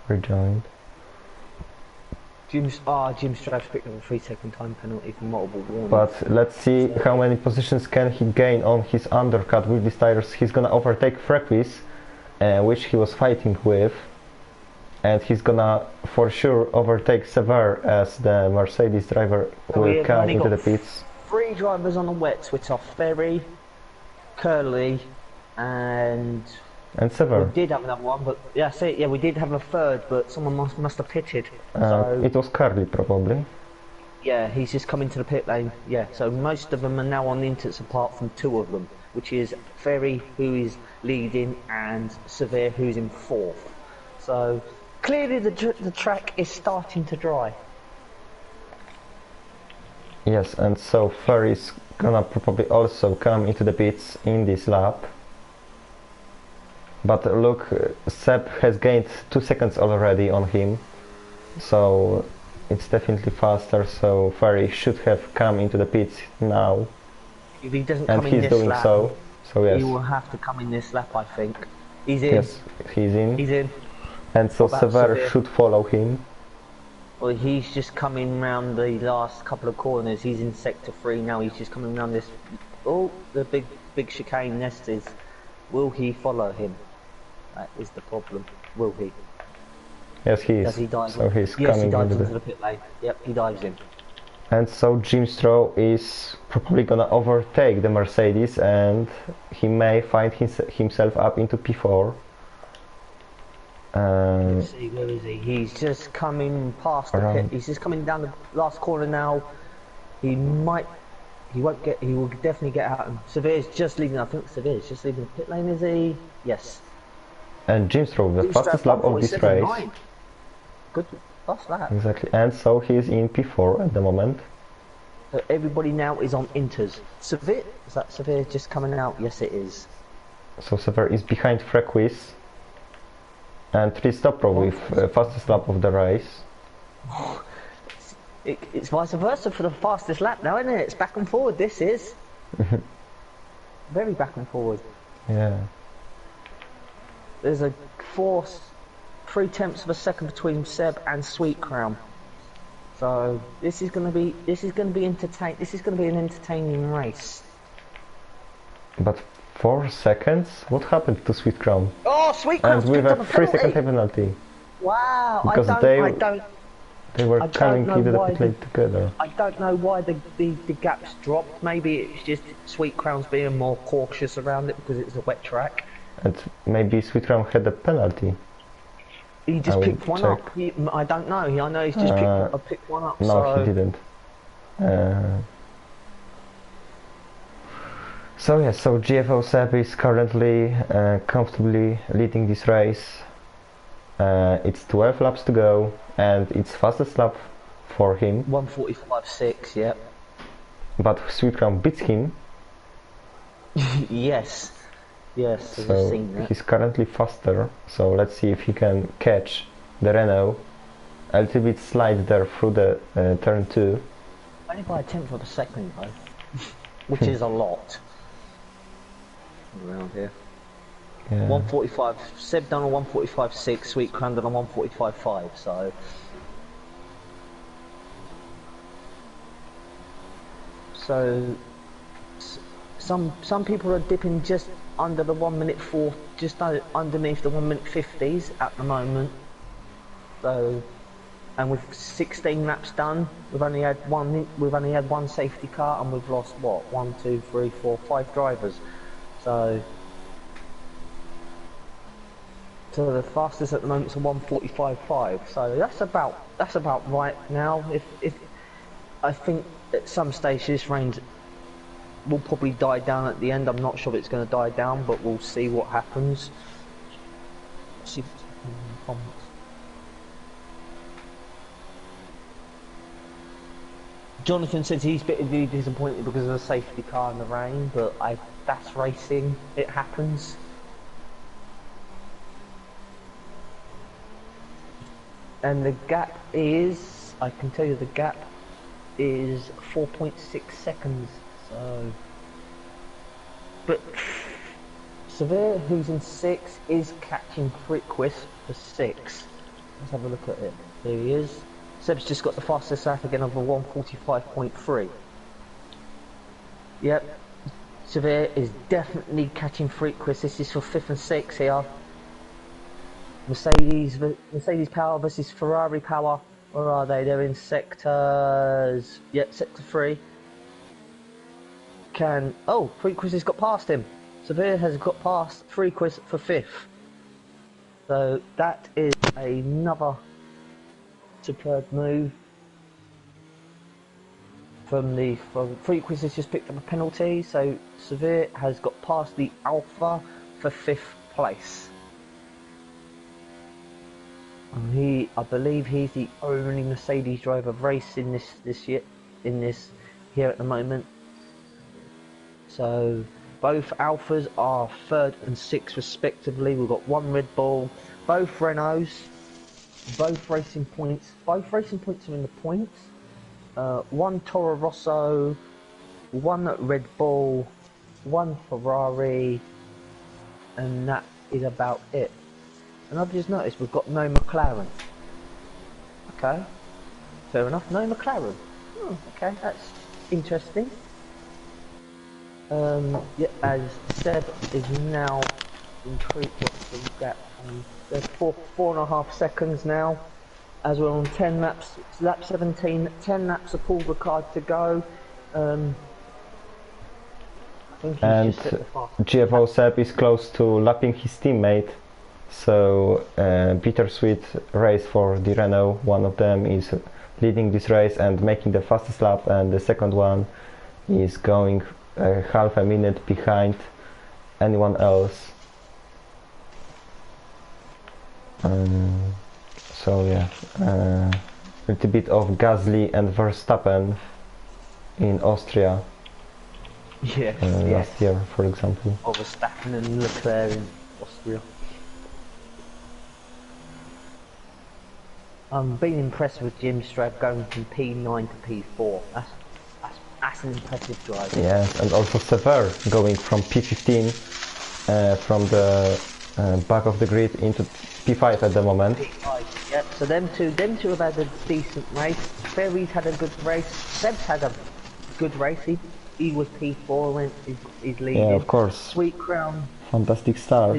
rejoined. Jim Strauss picked up a 3-second time penalty for multiple warnings. But let's see how many positions can he gain on his undercut with these tires. He's gonna overtake Frequis, which he was fighting with. And he's gonna for sure overtake Sever as the Mercedes driver will come into the pits. 3 drivers on the wets, which are Ferry, Curly, and Sever. We did have another one, but yeah, we did have a third, but someone must have pitted. So, it was Curly probably. Yeah, he's just come into the pit lane. Yeah, so most of them are now on inters apart from 2 of them, which is Ferry, who is leading, and Severe, who's in 4th. So clearly the track is starting to dry. Yes, and so Ferry's gonna probably also come into the pits in this lap. But look, Seb has gained 2 seconds already on him, so it's definitely faster, so Ferry should have come into the pits now. If he doesn't and come in he's this doing lap, so yes. he will have to come in this lap, I think. He's in. Yes, he's in. He's in. And so Sever should follow him. Well, he's just coming round the last couple of corners. He's in sector 3 now. He's just coming round this. Oh, the big chicane nest is. Will he follow him? That is the problem. Will he? Yes, he is. Does he dive so he's yes, coming he dives into into the pit lane. Yep, he dives in. And so Jim Stroh is probably gonna overtake the Mercedes, and he may find himself up into P4. Let's see, where is he? He's just coming past the pit. He's just coming down the last corner now. He will definitely get out. Severe's just leaving. I think Severe's just leaving the pit lane, is he? Yes. And Jim Stroh, the fastest lap of this race. Good, fast lap. Exactly. And so he is in P4 at the moment. So everybody now is on inters. Severe, is that Severe just coming out? Yes, it is. So Sever is behind Frequis. And Tristopro with fastest lap of the race. It's vice versa for the fastest lap now, isn't it? It's back and forward, this is. Very back and forward. Yeah. There's a 3/10 of a second between Seb and Sweet Crown. So this is gonna be an entertaining race. But 4 seconds? What happened to Sweet Crown? Oh, Sweet Crown! And with a 3-second penalty. Wow! Because they were coming into the pit lane together. I don't know why the gaps dropped. Maybe it's just Sweet Crown's being more cautious around it because it's a wet track. And maybe Sweet Crown had a penalty. He just picked one up. I don't know. I know he's just picked one up. No, he didn't. So yes, so GFO Seb is currently comfortably leading this race. It's 12 laps to go, and it's fastest lap for him. 1:45.6, yep. But Sweet Crown beats him. Yes. Yes, so he's currently faster, so let's see if he can catch the Renault. A little bit slide there through the turn 2. Only by a 10th of a second though, which is a lot around here. Yeah. 1:45, Seb done on 1:45.6, Sweet Crown done on 1:45.5, so some people are dipping just under the 1 minute 4, just underneath the 1 minute 50s at the moment. So, and with 16 laps done, we've only had one safety car, and we've lost what, 1, 2, 3, 4, 5 drivers. So the fastest at the moment is a 1:45.5. So that's about right now. If I think at some stage this range will probably die down at the end. I'm not sure if it's going to die down, but we'll see what happens. Let's see what's happening in the comments. Jonathan says he's bitterly disappointed because of the safety car in the rain, but that's racing. It happens. And the gap is, I can tell you the gap is 4.6 seconds. So, but Severe, who's in 6, is catching Friquis for 6. Let's have a look at it. There he is. Seb's just got the fastest lap again of a 1:45.3. Yep. Severe is definitely catching Friquis. This is for 5th and 6th here. Mercedes power versus Ferrari power. Where are they? They're in sectors. Yep, sector 3. Friquis has got past him. Severe has got past Friquis for 5th. So that is another superb move from Friquis has just picked up a penalty, so Severe has got past the Alpha for 5th place. And I believe he's the only Mercedes driver racing this year here at the moment. So both Alphas are 3rd and 6th respectively. We've got one Red Bull, both Renaults, both Racing Points. Both Racing Points are in the points. One Toro Rosso, one Red Bull, one Ferrari, and that is about it. And I've just noticed we've got no McLaren. Okay, fair enough, no McLaren. Okay, that's interesting. Yeah, as Seb is now increased. What's the gap? There's 4.5 seconds now. As we're on 10 laps, it's lap 17. 10 laps of Paul Ricard to go. I think he's And just hit the fast. GFO Seb is close to lapping his teammate. So bittersweet race for the Renault. One of them is leading this race and making the fastest lap, and the second one is going half a minute behind anyone else. So yeah, a little bit of Gasly and Verstappen in Austria. Yes, last year, for example. Of Verstappen and Leclerc in Austria. I've been impressed with Jim Strabb going from P9 to P4. That's an impressive drive. Yes, and also Sever going from P15 from the back of the grid into P5 at the moment. P5, yep. So them two have had a decent race. Ferry's had a good race. Seb's had a good race. He was P4 he's leading. Yeah, of course. Sweet Crown. Fantastic start.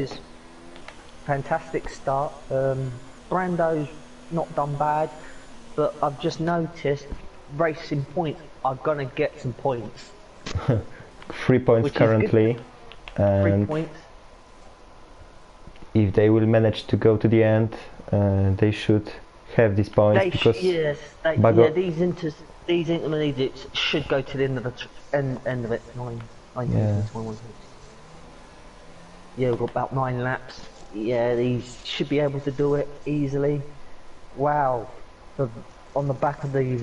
Fantastic start. Brando's not done bad, but I've just noticed Racing Point are gonna get some points. 3 points currently, and 3 points. If they will manage to go to the end, they should have these points because these intermediates should go to the end of the end of it. Yeah, we've got about 9 laps. Yeah, these should be able to do it easily. Wow, on the back of the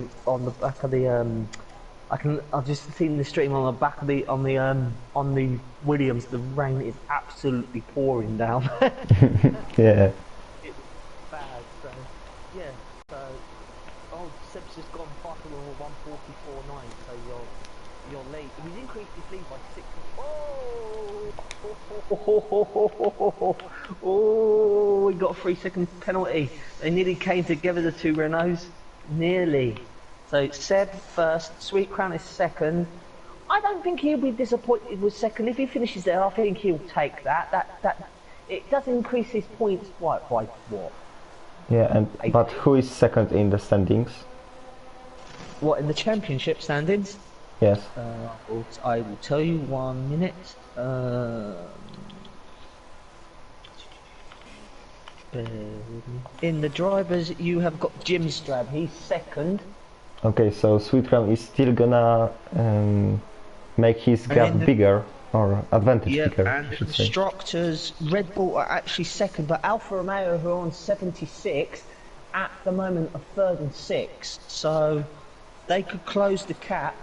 I've just seen the stream on the back of on the Williams. The rain is absolutely pouring down. Yeah. It's bad. So yeah. So Seb's just gone faster than 1:44.9. So you're late. He's increased his lead by 6. Oh, we got a 3-second penalty. They nearly came together, the two Renaults. Nearly. So Seb first, Sweet Crown is second, I don't think he'll be disappointed with second. If he finishes there, I think he'll take that. It does increase his points by what? Yeah, and but who is second in the standings? What, in the championship standings? Yes. I will tell you 1 minute. In the drivers, you have got Jim Strab. He's second. Okay, so Sweet Crown is still gonna make his gap bigger, or advantage bigger, and I the should say. constructors, Red Bull are actually second, but Alfa Romeo, who are on 76, at the moment are third and sixth, so they could close the gap.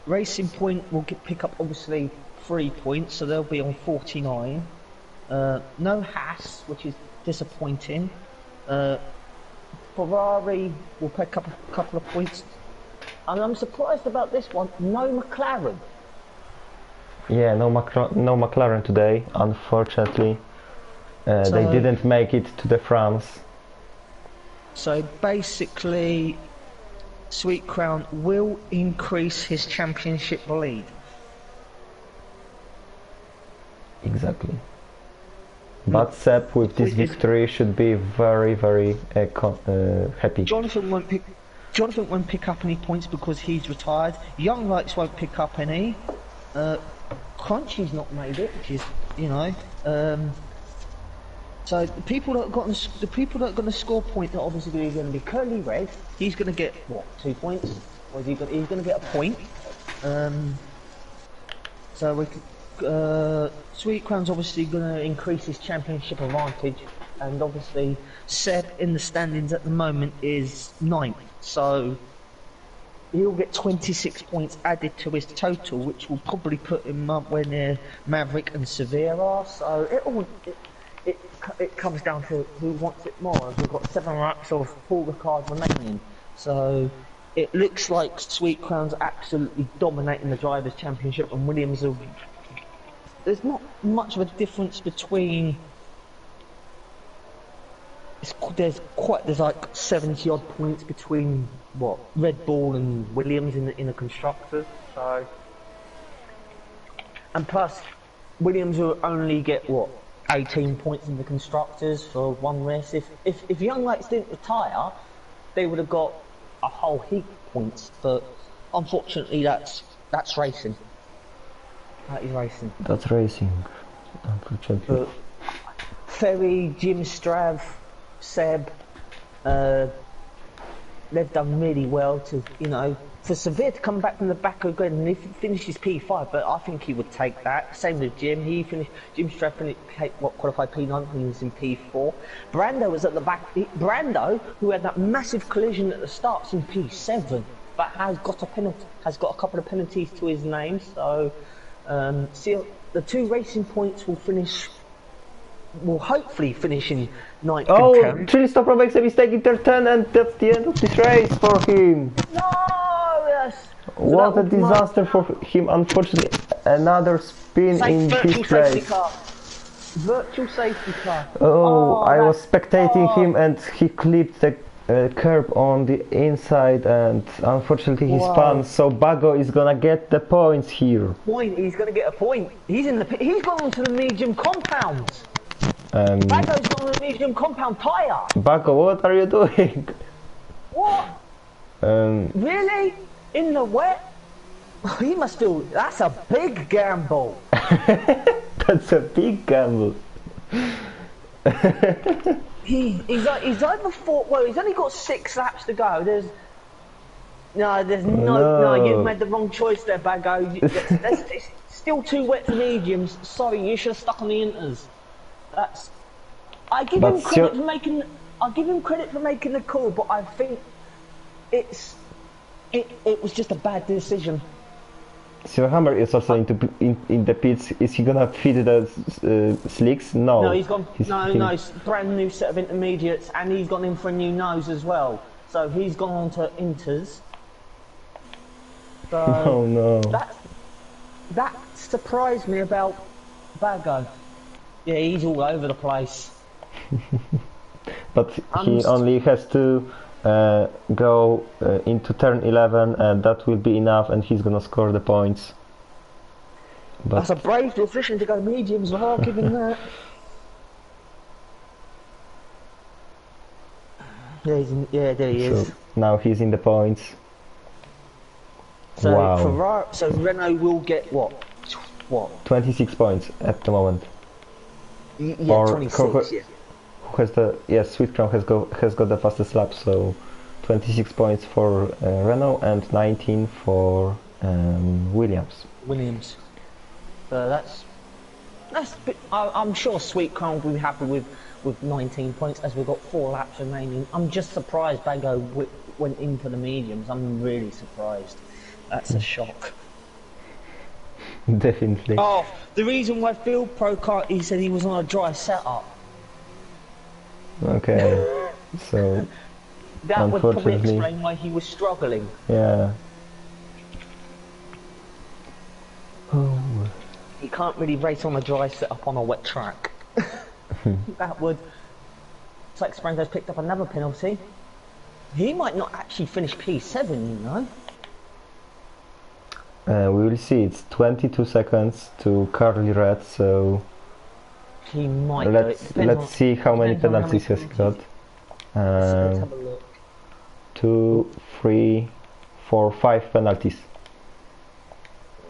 Racing Point will pick up obviously 3 points, so they'll be on 49. No Haas, which is disappointing. Ferrari will pick up a couple of points, and I'm surprised about this one. No McLaren. Yeah, no McLaren today, unfortunately. They didn't make it to the France. So basically, Sweet Crown will increase his championship lead. Exactly. But Seb, with this victory, should be very, very happy. Jonathan won't pick up any points because he's retired. Young Lights won't pick up any. Crunchy's not made it, which is, you know. So the people that are going to score points are obviously going to be Curly Red. He's going to get what, 2 points? Or is he's going to get a point. So we could. Sweet Crown's obviously going to increase his championship advantage, and obviously Seb in the standings at the moment is 9th, so he'll get 26 points added to his total, which will probably put him up where near Maverick and Severe are. So it comes down to who wants it more. We've got 7 laps of Paul Ricard remaining, so it looks like Sweet Crown's absolutely dominating the Drivers' Championship, and Williams will. There's not much of a difference between. There's like 70 odd points between what Red Bull and Williams in the constructors. So, and plus, Williams will only get what 18 points in the constructors for one race. If Young Lights didn't retire, they would have got a whole heap of points. But unfortunately, that's racing. That is racing. That's racing, unfortunately. But Ferry, Jim Strav, Seb, they've done really well to, you know, for Severe to come back from the back again, and he finishes P5, but I think he would take that. Same with Jim. Jim Strav qualified P9, he was in P4. Brando was at the back. Brando, who had that massive collision at the start, is in P7, but has got a couple of penalties to his name, so. The 2 racing points will hopefully finish in 9th and 10th. Chili Stopper makes a mistake in turn 10, and that's the end of this race for him. No, yes. What a disaster for him, unfortunately. Another spin in this race. Virtual safety car. I was spectating him, and he clipped the curb on the inside, and unfortunately he spun, so Bago is gonna get the points here. He's gonna get a point. He's gone onto the medium compound. Bago's gone on the medium compound tyre. Bago, what are you doing? What? Really? In the wet? He must feel that's a big gamble. That's a big gamble. He's over 4. Well, he's only got 6 laps to go. There's no. You've made the wrong choice there, Bago. It's still too wet for mediums. Sorry, you should have stuck on the inters. I give him credit for making the call, but I think it was just a bad decision. Silverhammer is also in the pits. Is he gonna feed the slicks? No. No, he's gone. No, it's a brand new set of intermediates, and he's gone in for a new nose as well. So he's gone on to inters. So oh no. That surprised me about Bago. Yeah, he's all over the place. But he only has to go into turn 11, and that will be enough, and he's gonna score the points. But that's a brave decision to go mediums, I'll give him that. Yeah, there he is. so now he's in the points. So Wow. so Renault will get what? 26 points at the moment. Yeah, Or 26. Yeah. Who has the Sweet Crown has got the fastest lap, so 26 points for Renault and 19 for Williams. Williams. That's. I'm sure Sweet Crown will be happy with 19 points as we've got 4 laps remaining. I'm just surprised Bago went into the mediums. I'm really surprised. That's a shock. Definitely. Oh, the reason why Phil Procart, he said he was on a dry setup. Okay. So that would probably unfortunately, explain why he was struggling. yeah. Oh. You can't really race on a dry setup on a wet track. That would... It's like Sprando's picked up another penalty. He might not actually finish P7, you know? We will see. It's 22 seconds to Carly Red, so He might let's see how many penalties has he got. Let's have a look. 2, 3, 4, 5 penalties.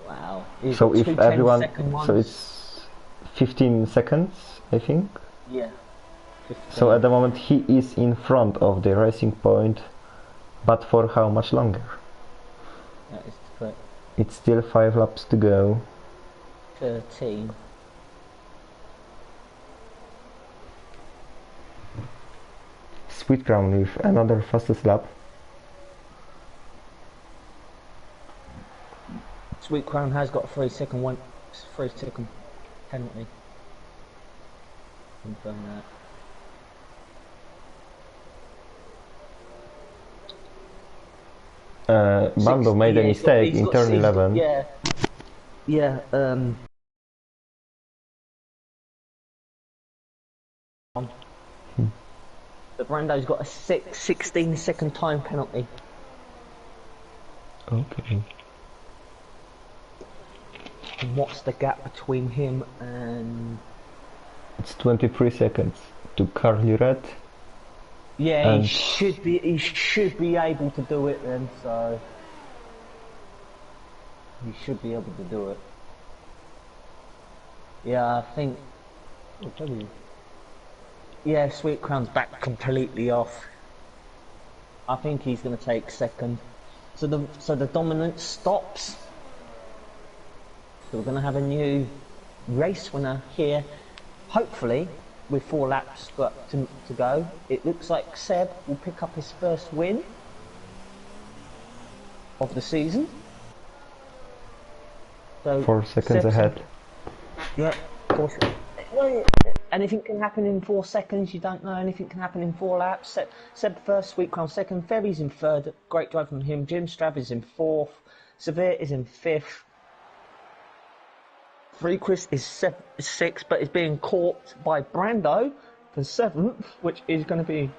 Wow. So if everyone, so it's 15 seconds, I think. Yeah. 15. So at the moment he is in front of the racing point, but for how much longer? That is correct. It's still 5 laps to go. 13. Sweet Crown with another fastest lap. Sweet Crown has got a 3-second penalty. Confirm that. Bando made a mistake in turn 11. Yeah, The Brando's got a 16-second time penalty. Okay. And what's the gap between him and... It's 23 seconds to Carly Red. Yeah, and he should be able to do it then, so... He should be able to do it. Yeah, I think... Yeah, Sweet Crown's back completely off. I think he's going to take second. So the dominance stops. So we're going to have a new race winner here. Hopefully, with 4 laps to go. It looks like Seb will pick up his first win of the season. So 4 seconds ahead. Yeah, 4 seconds. Anything can happen in 4 seconds, you don't know. Anything can happen in 4 laps. Seb first, Sweet Crown second, Ferry's in third, great drive from him. Jim Strav is in fourth, Severe is in fifth. Frequist is sixth, but is being caught by Brando for seventh, which is going to be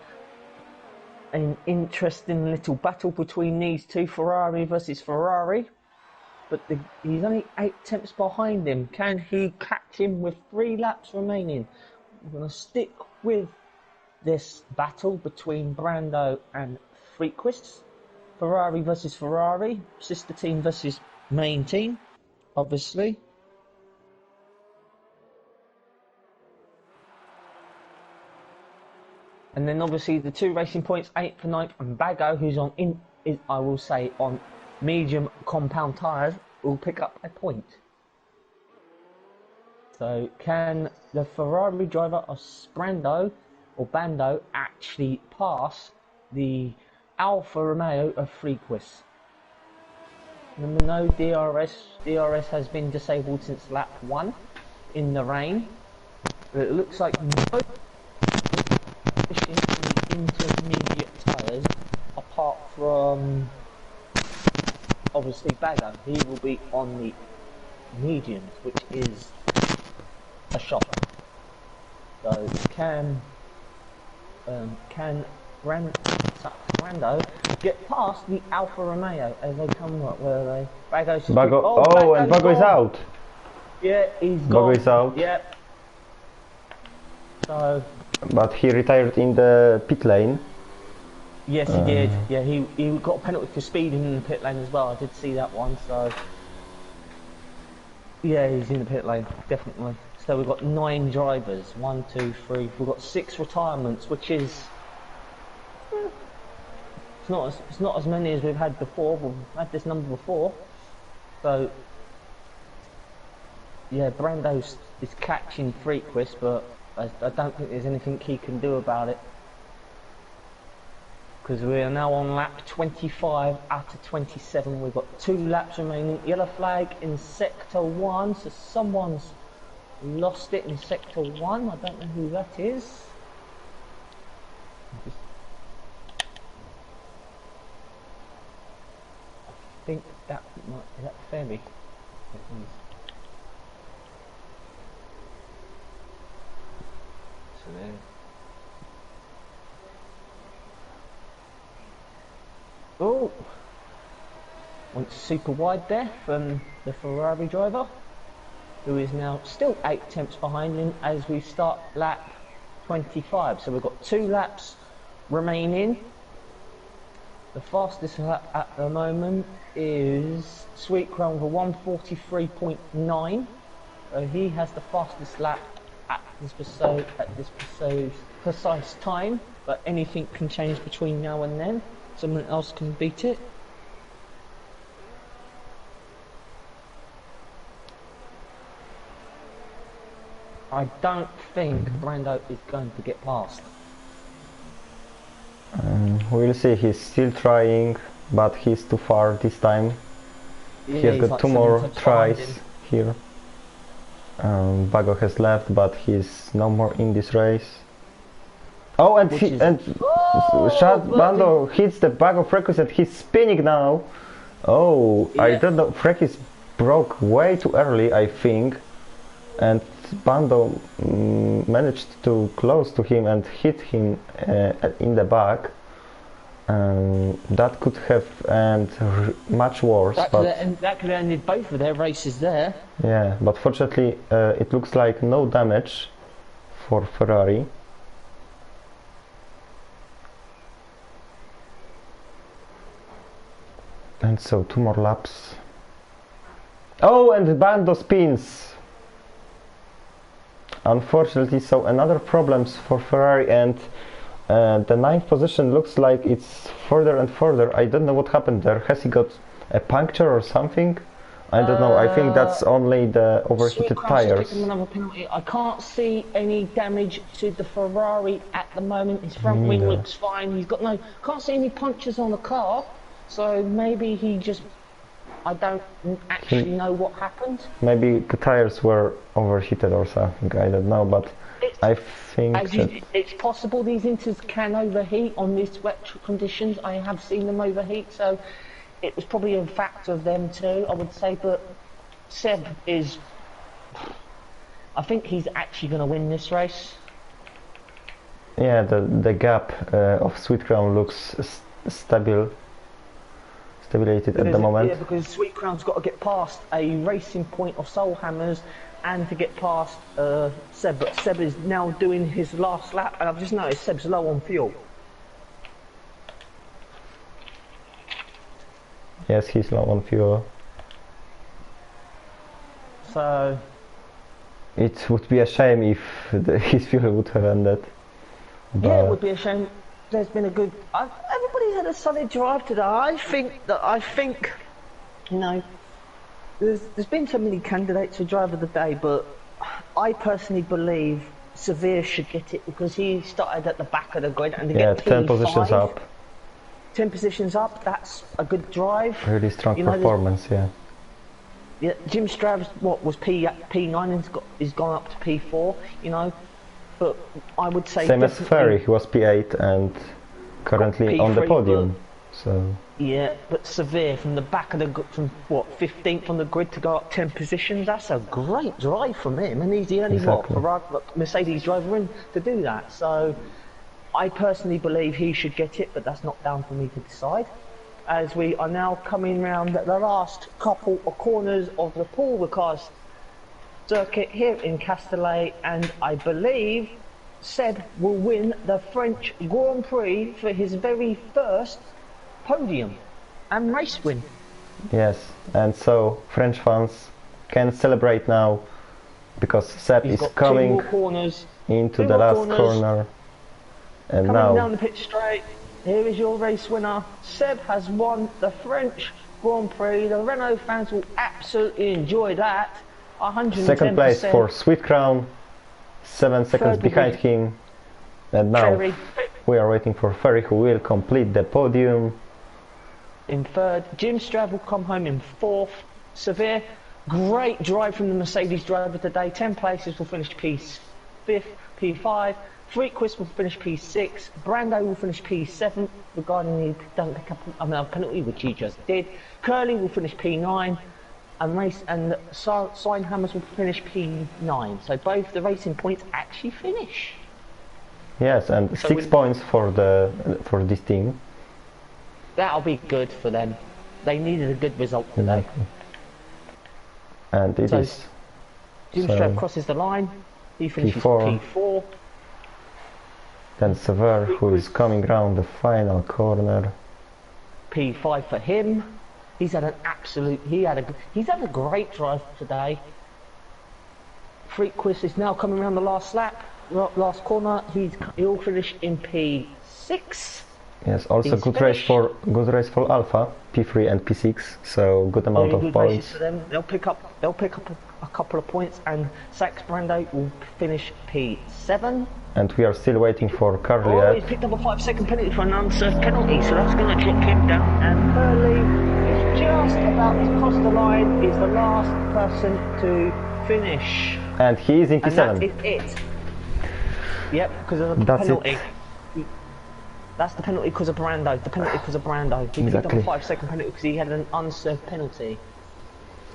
an interesting little battle between these two, Ferrari versus Ferrari. But he's only 8 tenths behind him. Can he catch him with 3 laps remaining? We're going to stick with this battle between Brando and Frequist. Ferrari versus Ferrari. Sister team versus main team, obviously. And then obviously the 2 racing points, 8th and 9th, and Bago, who's I will say on medium compound tyres, will pick up a point. So can the Ferrari driver of Sprando or Bando actually pass the Alfa Romeo of Frequist? Remember, no DRS has been disabled since lap 1 in the rain. But it looks like no intermediate tyres apart from obviously Bago. He will be on the mediums, which is a shock. So can Brando get past the Alfa Romeo as they come up. Where are they? Bago's just Bago, and Bago is out. Yeah, he's Bago gone. is out. Yeah. So. But he retired in the pit lane. Yes, he did. Yeah, he got a penalty for speeding in the pit lane as well. I did see that one. So. Yeah, he's in the pit lane, definitely. So we've got 9 drivers. 1, 2, 3. We've got 6 retirements, which is. It's not as many as we've had before. We've had this number before. So. Yeah, Brando is catching Freakwist, but I don't think there's anything he can do about it. Because we are now on lap 25 out of 27. We've got 2 laps remaining. Yellow flag in sector 1, so someone's lost it in sector 1. I don't know who that is. I think that is that Ferry. So there. Oh, went super wide there from the Ferrari driver, who is now still 8 tenths behind him as we start lap 25. So we've got 2 laps remaining. The fastest lap at the moment is Sweet Crown for 1:43.9. So he has the fastest lap at this precise time, but anything can change between now and then. Someone else can beat it. I don't think Brando is going to get past. We'll see. He's still trying, but he's too far this time. Yeah, he has got like 2 more tries him. here. Bago has left, but he's no more in this race. Oh, and Bando hits the Bago Freakwist and he's spinning now. Oh, yeah. I don't know. Freakwist broke way too early, I think, and Bando managed to close to him and hit him in the back. That could have ended much worse. That could have ended both of their races there. Yeah, but fortunately it looks like no damage for Ferrari. And so 2 more laps. Oh, and Bando spins. Unfortunately, so another problems for Ferrari, and the 9th position looks like it's further and further. I don't know what happened there. Has he got a puncture or something? I don't know. I think that's only the overheated tires. Another penalty. I can't see any damage to the Ferrari at the moment. His front wing looks fine. He's got can't see any punctures on the car. So maybe he just, I don't actually know what happened. Maybe the tires were overheated or something, I don't know, but I think it's possible these Inters can overheat on these wet conditions. I have seen them overheat, so it was probably a factor of them too, I would say, but Seb is, I think he's actually going to win this race. Yeah, the gap of Sweet Crown looks stabilized at the moment. Yeah, because Sweet Crown's got to get past a racing point of Soul Hammers and to get past Seb. But Seb is now doing his last lap, and I've just noticed Seb's low on fuel. Yes, he's low on fuel. So it would be a shame if his fuel would have ended. But yeah, it would be a shame. There's been a good. Everybody's had a solid drive today. I think, you know, there's been so many candidates for driver of the day, but I personally believe Severe should get it because he started at the back of the grid and to get 10 positions up. 10 positions up. That's a good drive. Really strong performance, yeah. Yeah, Jim Strauss, was P9 and he's gone up to P4. You know. But I would say same as Ferry, he was P8 and currently on the podium. So yeah, but Severe from the back of from 15th on the grid to go up 10 positions. That's a great drive from him, and he's the only Mercedes driver in to do that. So I personally believe he should get it, but that's not down for me to decide. As we are now coming round the last couple of corners of the Paul Ricard circuit here in Castellet, and I believe Seb will win the French Grand Prix for his very first podium and race win. Yes, and so French fans can celebrate now because Seb is coming into the last corner. And coming now down the pitch straight, here is your race winner. Seb has won the French Grand Prix. The Renault fans will absolutely enjoy that. 110%. Second place for Sweet Crown, 7 seconds behind him. And now Ferry. we are waiting for Ferry, who will complete the podium. In third, Jim Strav will come home in fourth. Severe, great drive from the Mercedes driver today. 10 places will finish P5, P5. Frequist will finish P6. Brando will finish P7 regarding the doesn't pick up a penalty, which he just did. Curly will finish P9, and Signhammers will finish P9. So both the racing points actually finish. Yes, and so 6 points for this team. That'll be good for them. They needed a good result today. Exactly. And it is. Jim Strav crosses the line. He finishes P4. P4. Then Sever, who is coming round the final corner. P5 for him. He's had an absolute. He's had a great drive today. Frequist is now coming around the last lap, last corner. He'll finish in P6. Yes, also good race for Alpha, P3 and P6. So good amount of points. For them. They'll pick up a couple of points, and Sax Brando will finish P7. And we are still waiting for Carly. Oh, he's picked up a 5-second penalty for an unserved penalty, so that's going to drop him down. And Hurley is just about to cross the line. He's the last person to finish. And he is in P7. And that is it. Yep, because of the penalty. That's the penalty because of Brando. The penalty because of Brando. He picked up a 5-second penalty because he had an unserved penalty.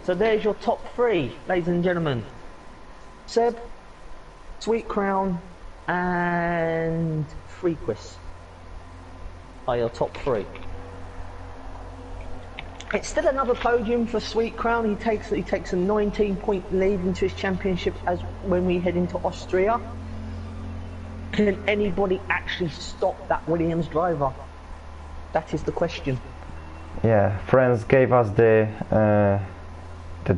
So there's your top 3, ladies and gentlemen. Seb, Sweet Crown, and Frequist are your top 3. It's still another podium for Sweet Crown. He takes a 19-point lead into his championship as when we head into Austria. Can anybody actually stop that Williams driver? That is the question. Yeah, France gave us the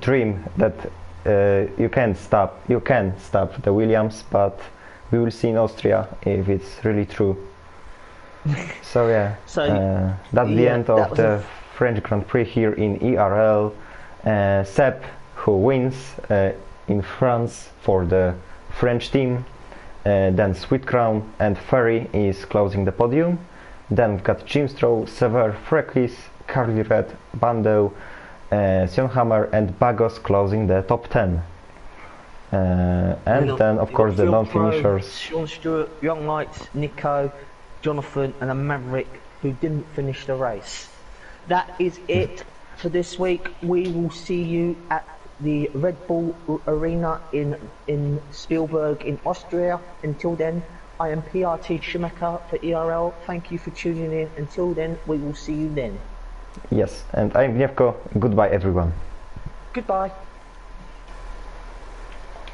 dream that you can stop the Williams, but we will see in Austria if it's really true. So yeah, that's the end of the French Grand Prix here in ERL. Seb, who wins in France for the French team. Then Sweet Crown and Ferry is closing the podium. Then we've got Jim Stroh, Sever, Freklis, Carly Red, Bando, Sionhammer and Bagos closing the top 10. And then of course the non-finishers. Sean Stewart, Young Lights, Nico, Jonathan and a Maverick who didn't finish the race. That is it for this week. We will see you at the Red Bull Arena in Spielberg in Austria. Until then, I am PRT Schumacher for ERL. Thank you for tuning in. Until then, we will see you then. Yes, and I'm GNIEVKO. Goodbye everyone. Goodbye.